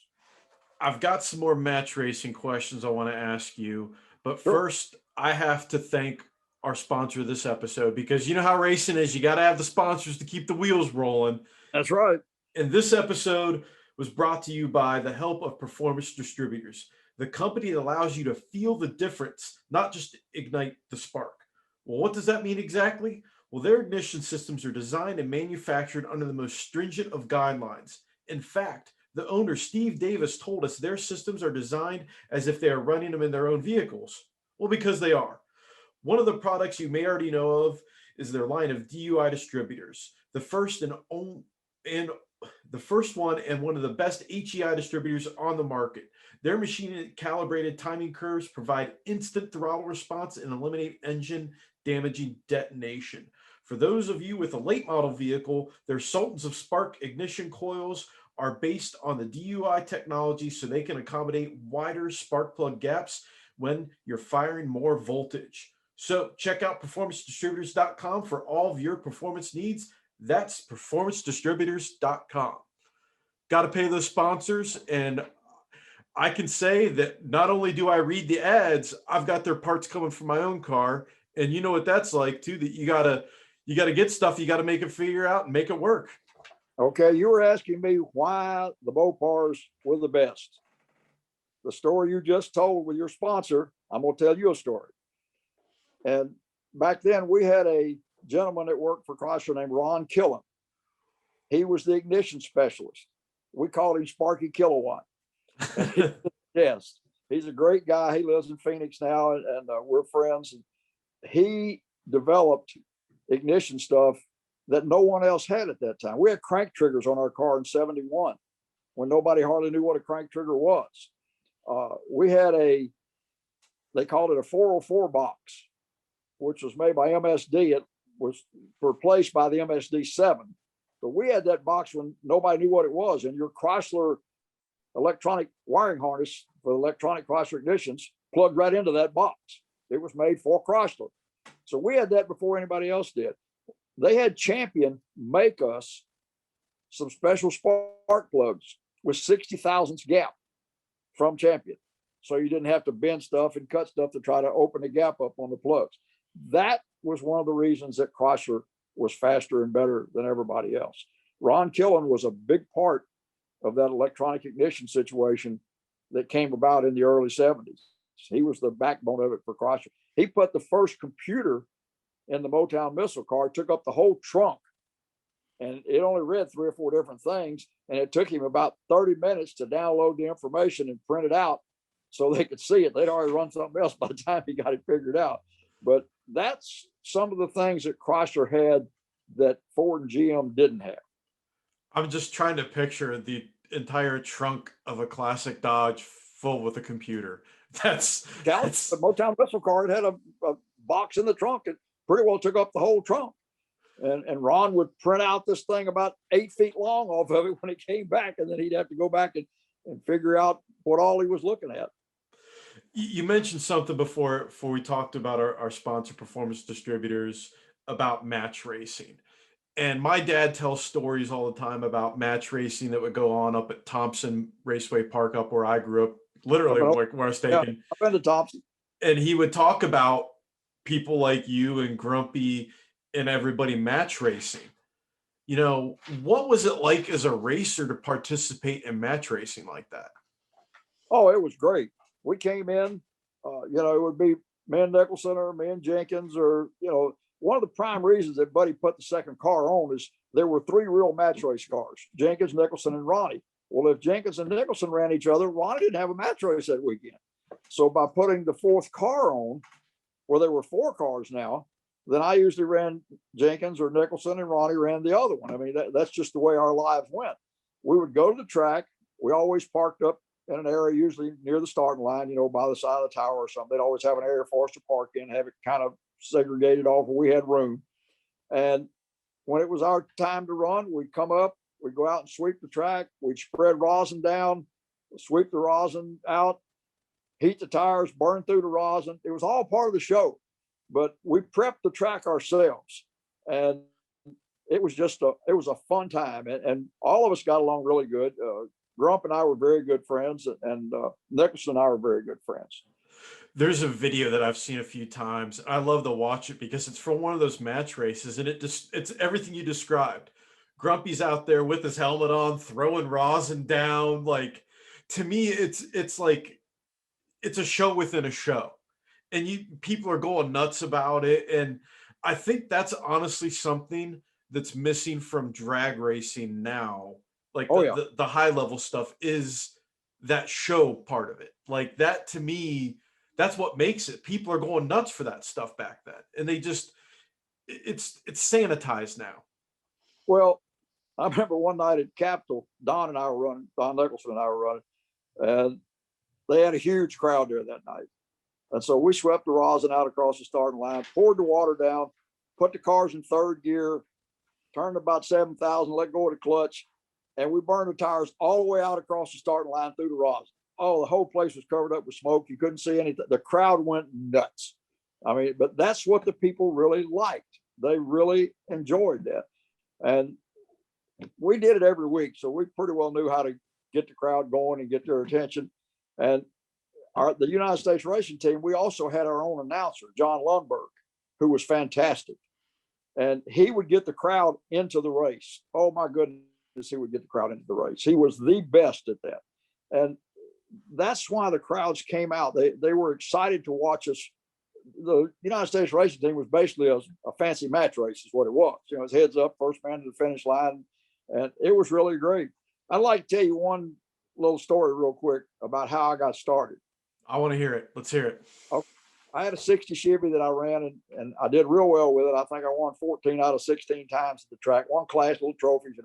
I've got some more match racing questions I want to ask you, but Sure. First I have to thank our sponsor of this episode, because you know how racing is. You got to have the sponsors to keep the wheels rolling. That's right. And this episode was brought to you by the help of Performance Distributors, the company that allows you to feel the difference, not just ignite the spark. Well, what does that mean exactly? Well, their ignition systems are designed and manufactured under the most stringent of guidelines. In fact, the owner, Steve Davis, told us their systems are designed as if they are running them in their own vehicles. Well, because they are. One of the products you may already know of is their line of DUI distributors, the first one and one of the best HEI distributors on the market. Their machine calibrated timing curves provide instant throttle response and eliminate engine damaging detonation. For those of you with a late model vehicle, their Sultans of Spark ignition coils are based on the DUI technology, so they can accommodate wider spark plug gaps when you're firing more voltage. So check out performancedistributors.com for all of your performance needs. That's performancedistributors.com. Got to pay those sponsors. And I can say that not only do I read the ads, I've got their parts coming from my own car. And you know what that's like too, that you gotta get stuff, you got to make it figure out and make it work. Okay, you were asking me why the Mopars were the best. The story you just told with your sponsor, I'm going to tell you a story. And back then, we had a gentleman that worked for Chrysler named Ron Killen. He was the ignition specialist. We called him Sparky Kilowatt. Yes, he's a great guy. He lives in Phoenix now, and we're friends. He developed ignition stuff that no one else had at that time. We had crank triggers on our car in 71 when nobody hardly knew what a crank trigger was. We had they called it a 404 box, which was made by MSD. It was replaced by the MSD 7. But we had that box when nobody knew what it was. And your Chrysler electronic wiring harness for electronic Chrysler ignitions plugged right into that box. It was made for Chrysler. So we had that before anybody else did. They had Champion make us some special spark plugs with 60 thousandths gap from Champion. So you didn't have to bend stuff and cut stuff to try to open the gap up on the plugs. That was one of the reasons that Chrysler was faster and better than everybody else. Ron Killen was a big part of that electronic ignition situation that came about in the early 70s. He was the backbone of it for Chrysler. He put the first computer in the Motown missile car, took up the whole trunk, and it only read 3 or 4 different things. And it took him about 30 minutes to download the information and print it out so they could see it. They'd already run something else by the time he got it figured out. But that's some of the things that Chrysler had that Ford and GM didn't have. I'm just trying to picture the entire trunk of a classic Dodge full with a computer. That's The that's Motown Whistle car had a box in the trunk. It pretty well took up the whole trunk. And Ron would print out this thing about 8 feet long off of it when he came back, and then he'd have to go back and figure out what all he was looking at. You mentioned something before we talked about our sponsor Performance Distributors about match racing. And my dad tells stories all the time about match racing that would go on up at Thompson Raceway Park up where I grew up, literally like where I was Yeah, taken. I've been to Thompson. And he would talk about people like you and Grumpy and everybody match racing. What was it like as a racer to participate in match racing like that? Oh, it was great. We came in, it would be me and Nicholson or me and Jenkins, or, one of the prime reasons that Buddy put the second car on is there were 3 real match race cars, Jenkins, Nicholson, and Ronnie. Well, if Jenkins and Nicholson ran each other, Ronnie didn't have a match race that weekend. So by putting the 4th car on, where there were 4 cars now, then I usually ran Jenkins or Nicholson, and Ronnie ran the other one. I mean, that's just the way our lives went. We would go to the track. We always parked up in an area usually near the starting line, by the side of the tower or something. They'd always have an area for us to park in, have it kind of segregated off where we had room. And when it was our time to run, we'd come up, we'd go out and sweep the track. We'd spread rosin down, sweep the rosin out, heat the tires, burn through the rosin. It was all part of the show, but we prepped the track ourselves. And it was a fun time. And all of us got along really good. Grump and I were very good friends, and Nicholson and I were very good friends. There's a video that I've seen a few times. I love to watch it because it's from one of those match races, and it's everything you described. Grumpy's out there with his helmet on, throwing rosin down. Like, to me, it's like it's a show within a show, and people are going nuts about it. And I think that's honestly something that's missing from drag racing now. Like the high level stuff is that show part of it. Like that, to me, that's what makes it. People are going nuts for that stuff back then, and it's sanitized now. Well, I remember one night at Capitol, Don Nicholson and I were running, and they had a huge crowd there that night. And so we swept the rosin out across the starting line, poured the water down, put the cars in 3rd gear, turned about 7,000, let go of the clutch, and we burned the tires all the way out across the starting line through the rosin. Oh, the whole place was covered up with smoke. You couldn't see anything. The crowd went nuts. I mean, but that's what the people really liked. They really enjoyed that. And we did it every week. So we pretty well knew how to get the crowd going and get their attention. And the United States racing team, we also had our own announcer, John Lundberg, who was fantastic. And he would get the crowd into the race. Oh my goodness, he would get the crowd into the race. He was the best at that. And that's why the crowds came out. They were excited to watch us. The United States racing team was basically a fancy match race is what it was. It's heads up, first man to the finish line. And it was really great. I'd like to tell you one little story real quick about how I got started. I want to hear it. Let's hear it. Okay. I had a 60 Chevy that I ran, and I did real well with it. I think I won 14 out of 16 times at the track, one class, little trophies,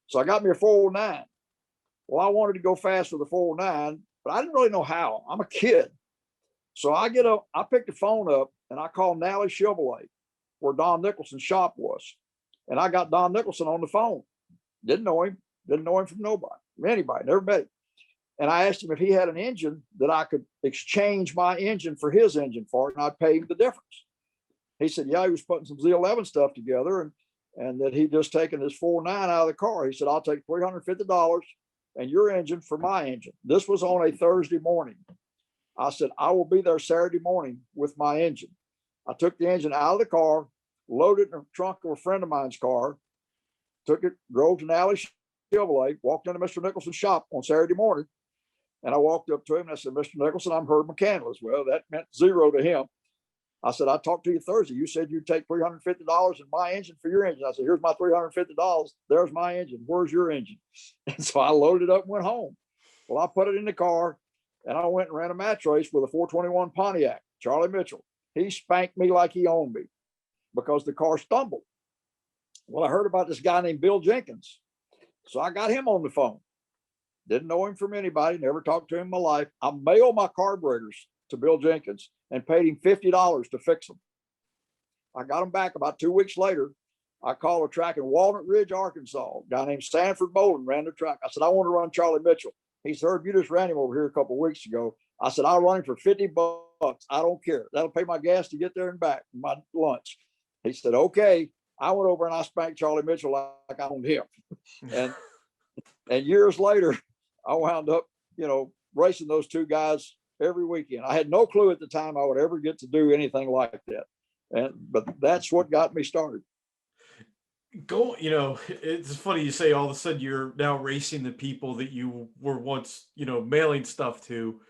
So I got me a 409. Well, I wanted to go fast with the 409, but I didn't really know how. I'm a kid. So I picked the phone up and I called Nally Chevrolet, where Don Nicholson's shop was. And I got Don Nicholson on the phone. Didn't know him from anybody, never met him. And I asked him if he had an engine that I could exchange my engine for his engine for, and I'd pay him the difference. He said, yeah, he was putting some Z11 stuff together, and that he'd just taken his 4.9 out of the car. He said, I'll take $350 and your engine for my engine. This was on a Thursday morning. I said, I will be there Saturday morning with my engine. I took the engine out of the car, loaded it in the trunk of a friend of mine's car, took it, drove to Nally Chevrolet, walked into Mr. Nicholson's shop on Saturday morning. And I walked up to him and I said, Mr. Nicholson, I'm Herb McCandless. Well, that meant zero to him. I said, I talked to you Thursday. You said you'd take $350 in my engine for your engine. I said, here's my $350. There's my engine. Where's your engine? And so I loaded it up and went home. Well, I put it in the car and I went and ran a match race with a 421 Pontiac, Charlie Mitchell. He spanked me like he owned me because the car stumbled. Well, I heard about this guy named Bill Jenkins. So I got him on the phone. Didn't know him from anybody, never talked to him in my life. I mailed my carburetors to Bill Jenkins and paid him $50 to fix them. I got them back about 2 weeks later. I called a track in Walnut Ridge, Arkansas. A guy named Sanford Bolden ran the track. I said, I want to run Charlie Mitchell. He said, Herb, you just ran him over here a couple of weeks ago. I said, I'll run him for $50. I don't care. That'll pay my gas to get there and back, my lunch. He said, okay. I went over and I spanked Charlie Mitchell like I owned him. And years later, I wound up, racing those two guys every weekend. I had no clue at the time I would ever get to do anything like that. But that's what got me started. It's funny you say all of a sudden you're now racing the people that you were once, mailing stuff to.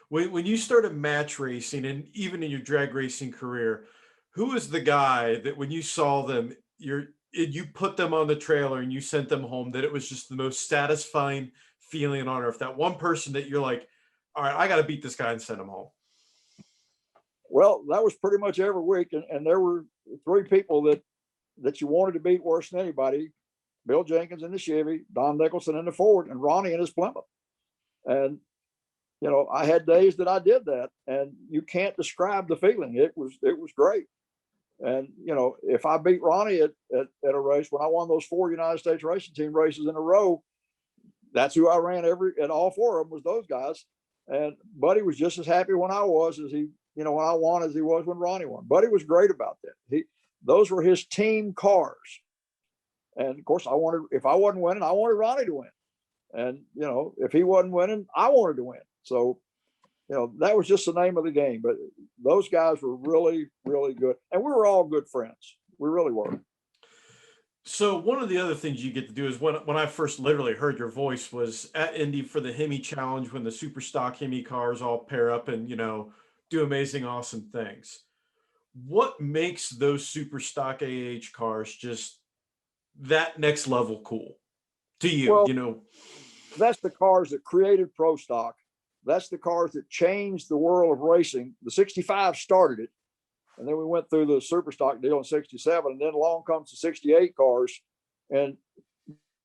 When you started match racing and even in your drag racing career, who was the guy that when you saw them, you put them on the trailer and you sent them home, that it was just the most satisfying feeling on earth? That one person that you're like, all right, I got to beat this guy and send him home. Well, that was pretty much every week. And there were three people that you wanted to beat worse than anybody: Bill Jenkins in the Chevy, Don Nicholson in the Ford, and Ronnie in his Plymouth. And, I had days that I did that, and you can't describe the feeling. It was great. And, if I beat Ronnie at a race, when I won those 4 United States Racing Team races in a row, that's who I ran at all 4 of them was those guys. And Buddy was just as happy when I was as he, when I won as he was when Ronnie won. Buddy was great about that. Those were his team cars. And of course if I wasn't winning, I wanted Ronnie to win. And, if he wasn't winning, I wanted to win. So, that was just the name of the game. But those guys were really, really good. And we were all good friends. We really were. So one of the other things you get to do is when I first literally heard your voice was at Indy for the Hemi Challenge, when the super stock Hemi cars all pair up and, do amazing, awesome things. What makes those super stock AH cars just that next level cool to you? Well, that's the cars that created Pro Stock. That's the cars that changed the world of racing. The 65 started it. And then we went through the super stock deal in 67. And then along comes the 68 cars. And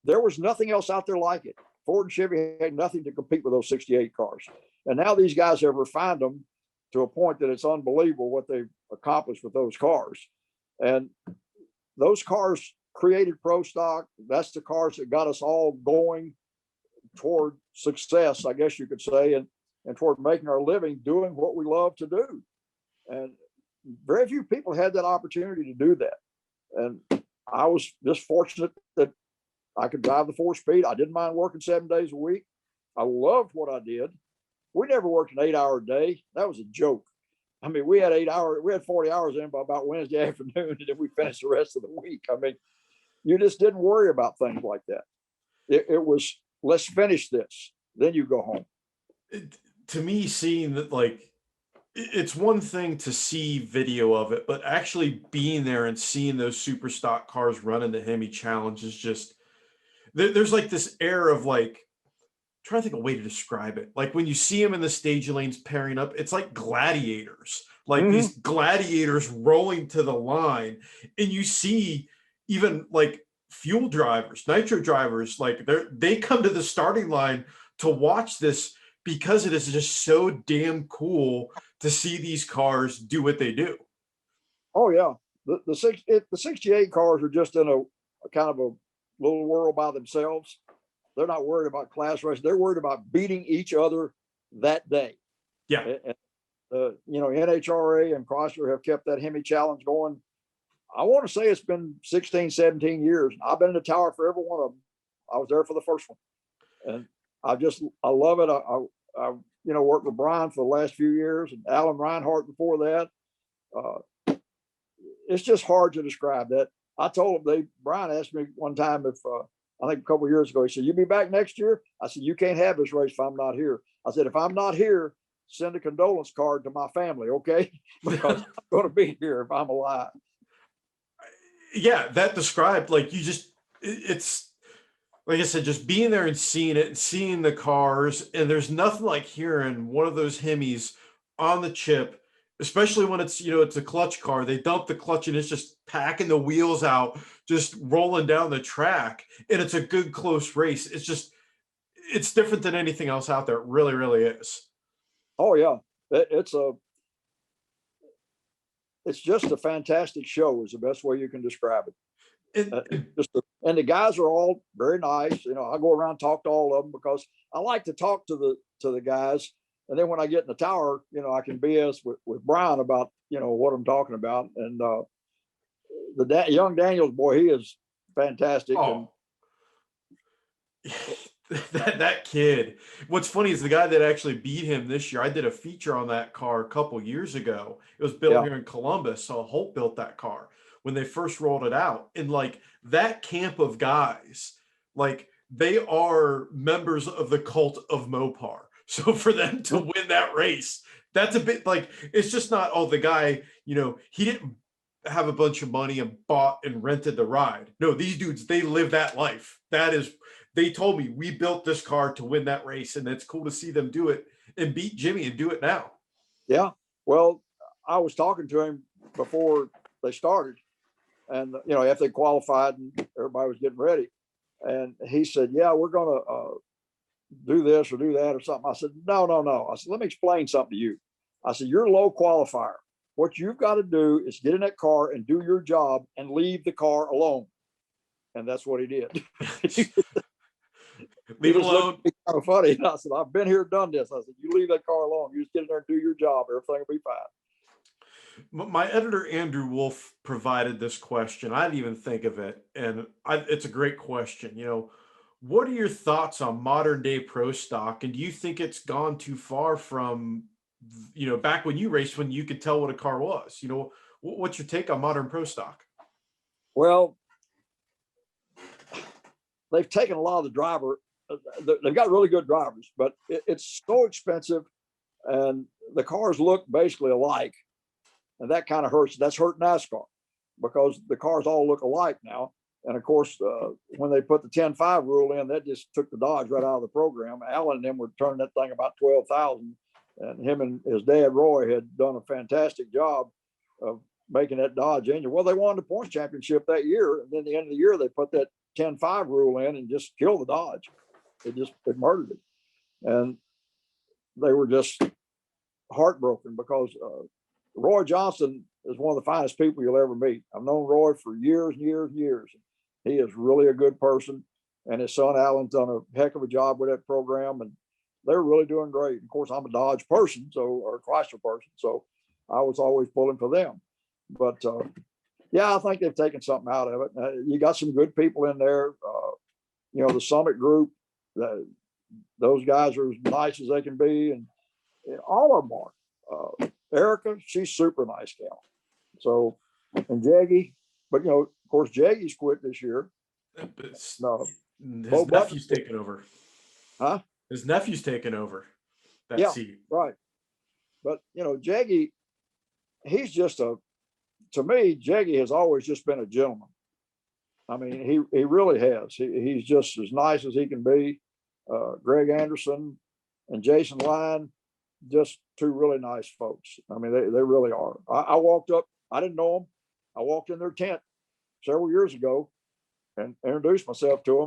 there was nothing else out there like it. Ford and Chevy had nothing to compete with those 68 cars. And now these guys have refined them to a point that it's unbelievable what they've accomplished with those cars. And those cars created Pro Stock. That's the cars that got us all going toward success, I guess you could say, and toward making our living doing what we love to do. And very few people had that opportunity to do that. And I was just fortunate that I could drive the 4-speed. I didn't mind working 7 days a week. I loved what I did. We never worked an 8-hour day. That was a joke. I mean, we had 40 hours in by about Wednesday afternoon, and then we finished the rest of the week. I mean, you just didn't worry about things like that. It was, let's finish this, then you go home. To me, seeing that, it's one thing to see video of it, but actually being there and seeing those super stock cars running the Hemi Challenge is just, there's this air of trying to think of a way to describe it. Like when you see them in the stage lanes pairing up, it's like gladiators, these gladiators rolling to the line. And you see even fuel drivers, nitro drivers, they come to the starting line to watch this because it is just so damn cool to see these cars do what they do. Oh yeah. The 68 cars are just in a kind of a little world by themselves. They're not worried about class race. They're worried about beating each other that day. Yeah. And, NHRA and Chrysler have kept that Hemi Challenge going. I want to say it's been 16, 17 years. I've been in the tower for every one of them. I was there for the first one. And I love it. I worked with Brian for the last few years and Alan Reinhart before that. It's just hard to describe that. I told him, Brian asked me one time if, I think a couple of years ago, he said, "You be back next year?" I said, "You can't have this race if I'm not here." I said, "If I'm not here, send a condolence card to my family, okay? Because I'm going to be here if I'm alive." Yeah, that described, it's like I said, just being there and seeing it and seeing the cars. And there's nothing like hearing one of those Hemis on the chip especially when it's, it's a clutch car. They dump the clutch and it's just packing the wheels out, just rolling down the track. And it's a good close race. It's different than anything else out there. It really, really is. Oh yeah. It's just a fantastic show is the best way you can describe it. And the guys are all very nice. I go around and talk to all of them because I like to talk to the guys. And then when I get in the tower, I can BS with Brian about, what I'm talking about. And young Daniels, boy, he is fantastic. Oh. that kid. What's funny is the guy that actually beat him this year. I did a feature on that car a couple years ago. It was built here in Columbus. So Holt built that car when they first rolled it out. And like that camp of guys, like they are members of the cult of Mopar. So for them to win that race, that's a bit like, it's just not, the guy, he didn't have a bunch of money and bought and rented the ride. No, these dudes, they live that life. They told me we built this car to win that race, and it's cool to see them do it and beat Jimmy and do it now. Yeah. Well, I was talking to him before they started, and after they qualified and everybody was getting ready, and he said, "Yeah, we're going to do this or do that or something." I said, No. I said, "Let me explain something to you." I said, "You're a low qualifier. What you've got to do is get in that car and do your job and leave the car alone." And that's what he did. Leave it alone. Kind of funny. And I said, "I've been here, done this." I said, "You leave that car alone. You just get in there and do your job. Everything will be fine." My editor, Andrew Wolf, provided this question. I didn't even think of it. And it's a great question. What are your thoughts on modern day pro stock? And do you think it's gone too far from, back when you raced, when you could tell what a car was? What's your take on modern pro stock? Well, they've taken a lot of the driver. They've got really good drivers, but it's so expensive and the cars look basically alike. And that kind of hurts. That's hurt NASCAR because the cars all look alike now. And of course, when they put the 10-5 rule in, that just took the Dodge right out of the program. Alan and them were turning that thing about 12,000. And him and his dad, Roy, had done a fantastic job of making that Dodge engine. Well, they won the points championship that year. And then at the end of the year, they put that 10-5 rule in and just killed the Dodge. It murdered it. And they were just heartbroken because Roy Johnson is one of the finest people you'll ever meet. I've known Roy for years and years and years. He is really a good person. And his son, Alan's done a heck of a job with that program. And they're really doing great. Of course, I'm a Dodge person, or a Chrysler person. So I was always pulling for them. But yeah, I think they've taken something out of it. You got some good people in there. The Summit Group, those guys are as nice as they can be. And all of them are. Erica, she's super nice gal. So, and Jaggy, but of course, Jaggy's quit this year. No, his nephew's taken over. Huh? His nephew's taken over that seat. Right. But Jaggy, he's just to me, Jaggy has always just been a gentleman. I mean, he really has. He's just as nice as he can be. Greg Anderson and Jason Line, just two really nice folks. I mean, they really are. I walked up, I didn't know them. I walked in their tent several years ago and introduced myself to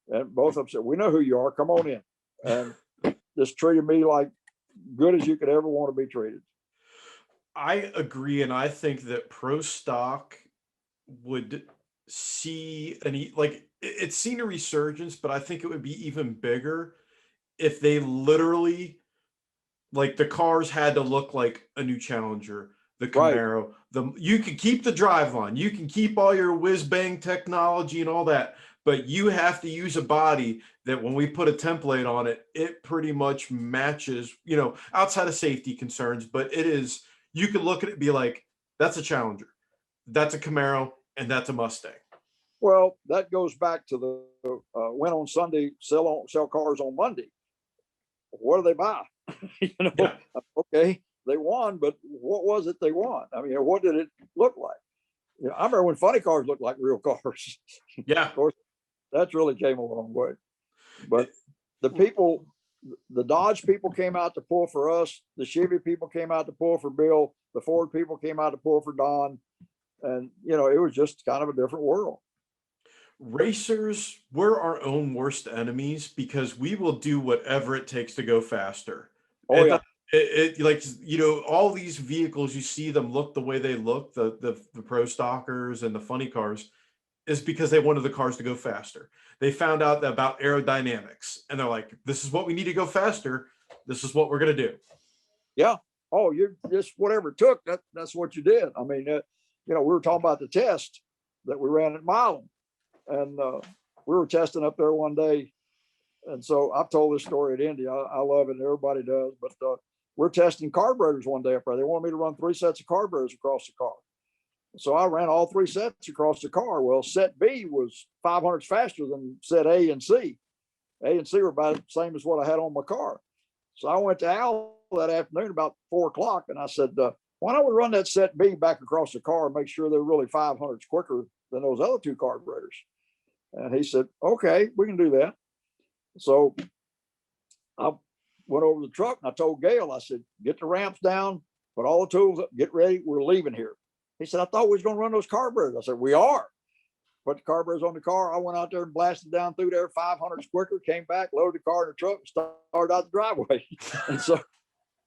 them. And both of them said, "We know who you are. Come on in." And just treated me like good as you could ever want to be treated. I agree. And I think that pro stock would see it's seen a resurgence, but I think it would be even bigger if they literally, like, the cars had to look like a new Challenger, the Camaro. Right. You can keep the driveline, you can keep all your whiz bang technology and all that, but you have to use a body that when we put a template on it, it pretty much matches, outside of safety concerns, but it is, you could look at it and be like, that's a Challenger, that's a Camaro, and that's a Mustang. Well, that goes back to the win on Sunday, sell cars on Monday. What do they buy? Yeah. Okay, they won, but what was it they won? I mean, what did it look like? I remember when funny cars looked like real cars. Yeah. Of course, that's really came a long way. But the people the Dodge people came out to pull for us. The Chevy people came out to pull for Bill. The Ford people came out to pull for Don. And, you know, it was just kind of a different world. Racers, we're our own worst enemies because we will do whatever it takes to go faster. Oh, yeah. Like, you know, all these vehicles, you see them look the way they look, the pro stockers and the funny cars, is because they wanted the cars to go faster. They found out about aerodynamics and they're like, this is what we need to go faster. This is what we're going to do. Yeah. Oh, you're just whatever it took. That's what you did. I mean, you know, we were talking about the test that we ran at Milan, and we were testing up there one day. And so I've told this story at Indy. I love it, and everybody does. But we're testing carburetors one day up there. They wanted me to run 3 sets of carburetors across the car. So I ran all 3 sets across the car. Well, set B was 500s faster than set A and C. A and C were about the same as what I had on my car. So I went to Al that afternoon about 4 o'clock, and I said, why don't we run that set B back across the car and make sure they're really 500s quicker than those other 2 carburetors? And he said, okay, we can do that. So I went over to the truck and I told Gail, I said, get the ramps down, put all the tools up, get ready, we're leaving here. He said, I thought we was going to run those carburetors. I said, we are. Put the carburetors on the car. I went out there and blasted down through there 500s quicker, came back, loaded the car in the truck, and started out the driveway. And so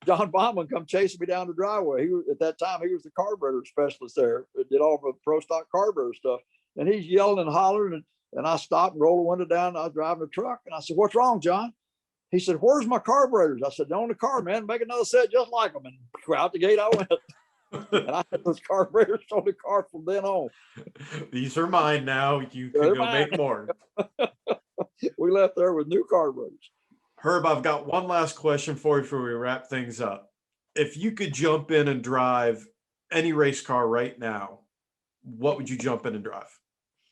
John Bauman come chasing me down the driveway. He was, at that time, he was the carburetor specialist there. Did all the pro stock carburetor stuff. And he's yelling and hollering. And I stopped and rolled the window down. And I was driving the truck. And I said, what's wrong, John? He said, where's my carburetors? I said, they're on the car, man. Make another set just like them. And out the gate I went. And I had those carburetors on the car from then on. These are mine now. You can go make more. We left there with new carburetors. Herb, I've got one last question for you before we wrap things up. If you could jump in and drive any race car right now, what would you jump in and drive?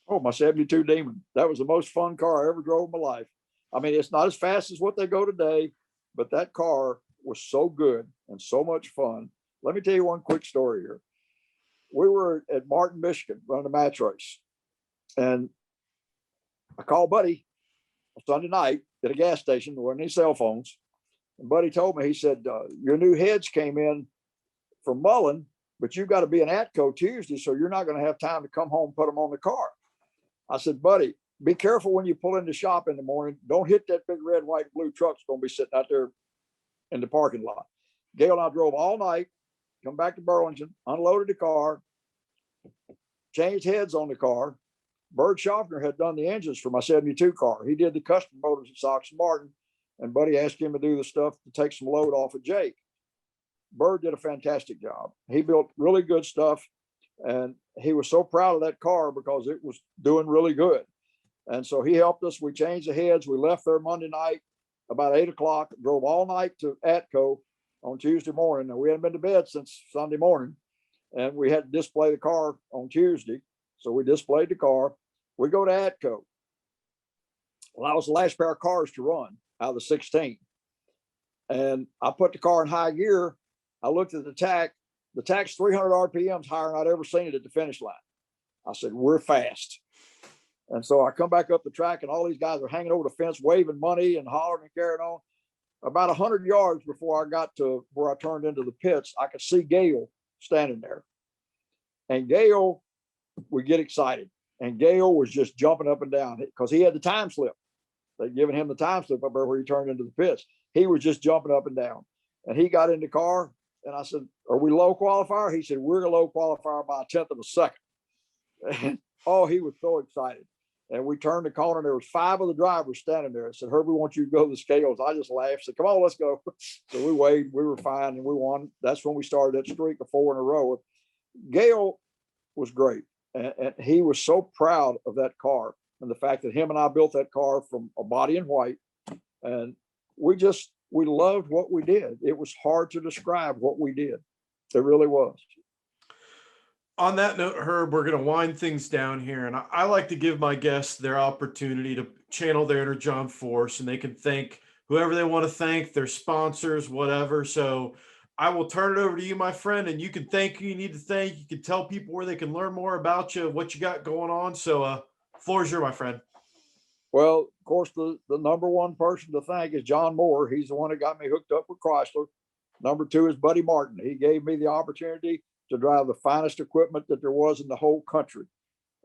Oh, my 72 Demon. That was the most fun car I ever drove in my life. I mean, it's not as fast as what they go today, but that car was so good and so much fun. Let me tell you one quick story here. We were at Martin, Michigan, running a match race. And I called Buddy Sunday night at a gas station. There weren't any cell phones. And Buddy told me, he said, your new heads came in from Mullen, but you've got to be in Atco Tuesday, so you're not going to have time to come home and put them on the car. I said, Buddy, be careful when you pull in the shop in the morning. Don't hit that big red, white, and blue truck that's going to be sitting out there in the parking lot. Gail and I drove all night, come back to Burlington, unloaded the car, changed heads on the car. Bert Schaffner had done the engines for my 72 car. He did the custom motors at Sox Martin, and Buddy asked him to do the stuff to take some load off of Jake. Bird did a fantastic job. He built really good stuff, and he was so proud of that car because it was doing really good. And so he helped us. We changed the heads. We left there Monday night about 8 o'clock, drove all night to Atco on Tuesday morning. And we hadn't been to bed since Sunday morning, and we had to display the car on Tuesday. So we displayed the car. We go to Atco. Well, that was the last pair of cars to run out of the 16. And I put the car in high gear. I looked at the tack. The tack's 300 RPMs higher than I'd ever seen it at the finish line. I said, we're fast. And so I come back up the track, and all these guys are hanging over the fence, waving money and hollering and carrying on. About 100 yards before I got to where I turned into the pits, I could see Gale standing there. And Gale would get excited. And Gale was just jumping up and down because he had the time slip. They'd given him the time slip up there where he turned into the pits. He was just jumping up and down. And he got in the car, and I said, are we low qualifier? He said, we're a low qualifier by a 10th of a second. And, oh, he was so excited. And we turned the corner, and there was 5 of the drivers standing there. I said, Herb, we want you to go to the scales. I just laughed, said, come on, let's go. So we weighed, we were fine, and we won. That's when we started that streak of 4 in a row. Gale was great. And he was so proud of that car and the fact that him and I built that car from a body in white. And we loved what we did. It was hard to describe what we did. It really was. On that note, Herb, we're going to wind things down here. And I like to give my guests their opportunity to channel their inner John Force, and they can thank whoever they want to thank, their sponsors, whatever. So I will turn it over to you, my friend, and you can thank who you need to thank. You can tell people where they can learn more about you, what you got going on. So floor is yours, my friend. Well, of course, the number one person to thank is John Moore. He's the one that got me hooked up with Chrysler. Number two is Buddy Martin. He gave me the opportunity to drive the finest equipment that there was in the whole country.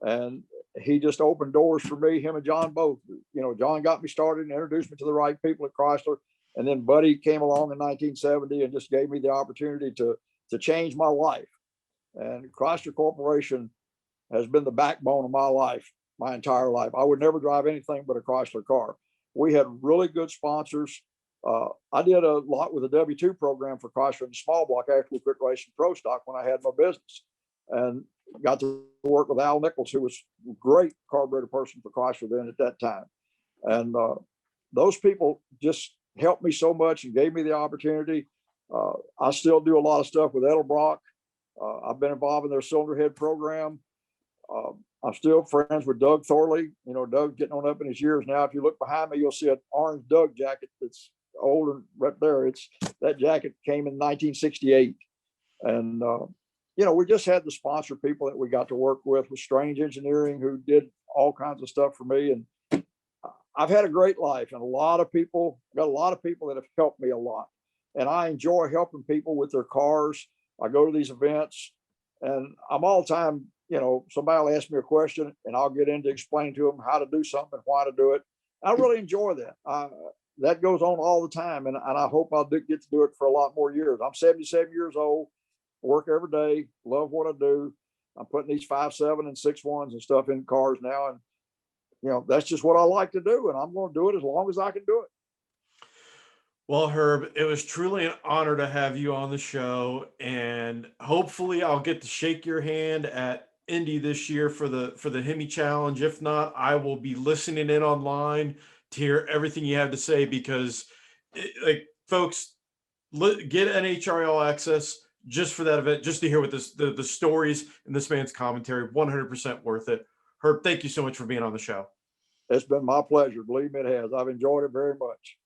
And he just opened doors for me, him and John both. You know, John got me started and introduced me to the right people at Chrysler. And then Buddy came along in 1970 and just gave me the opportunity to change my life. And Chrysler Corporation has been the backbone of my life, my entire life. I would never drive anything but a Chrysler car. We had really good sponsors. I did a lot with the W-2 program for Chrysler in the small block after we quit racing Pro Stock when I had my business, and got to work with Al Nichols, who was a great carburetor person for Chrysler then at that time. And those people just helped me so much and gave me the opportunity. I still do a lot of stuff with Edelbrock. I've been involved in their cylinder head program. I'm still friends with Doug Thorley. You know, Doug's getting on up in his years now. If you look behind me, you'll see an orange Doug jacket that's old and right there. That jacket came in 1968. And, you know, we just had the sponsor people that we got to work with Strange Engineering, who did all kinds of stuff for me. And I've had a great life, and got a lot of people that have helped me a lot. And I enjoy helping people with their cars. I go to these events, and I'm all the time, you know, somebody will ask me a question and I'll get into explaining to them how to do something, why to do it. I really enjoy that. That goes on all the time. And I hope I'll get to do it for a lot more years. I'm 77 years old, work every day, love what I do. I'm putting these 5.7 and 6.1s and stuff in cars now. And, you know, that's just what I like to do. And I'm going to do it as long as I can do it. Well, Herb, it was truly an honor to have you on the show, and hopefully I'll get to shake your hand at Indy this year for the Hemi Challenge. If not, I will be listening in online to hear everything you have to say, because like, folks, get NHRA All Access just for that event, just to hear what the stories and this man's commentary. 100% worth it. Herb, thank you so much for being on the show. It's been my pleasure. Believe me, it has. I've enjoyed it very much.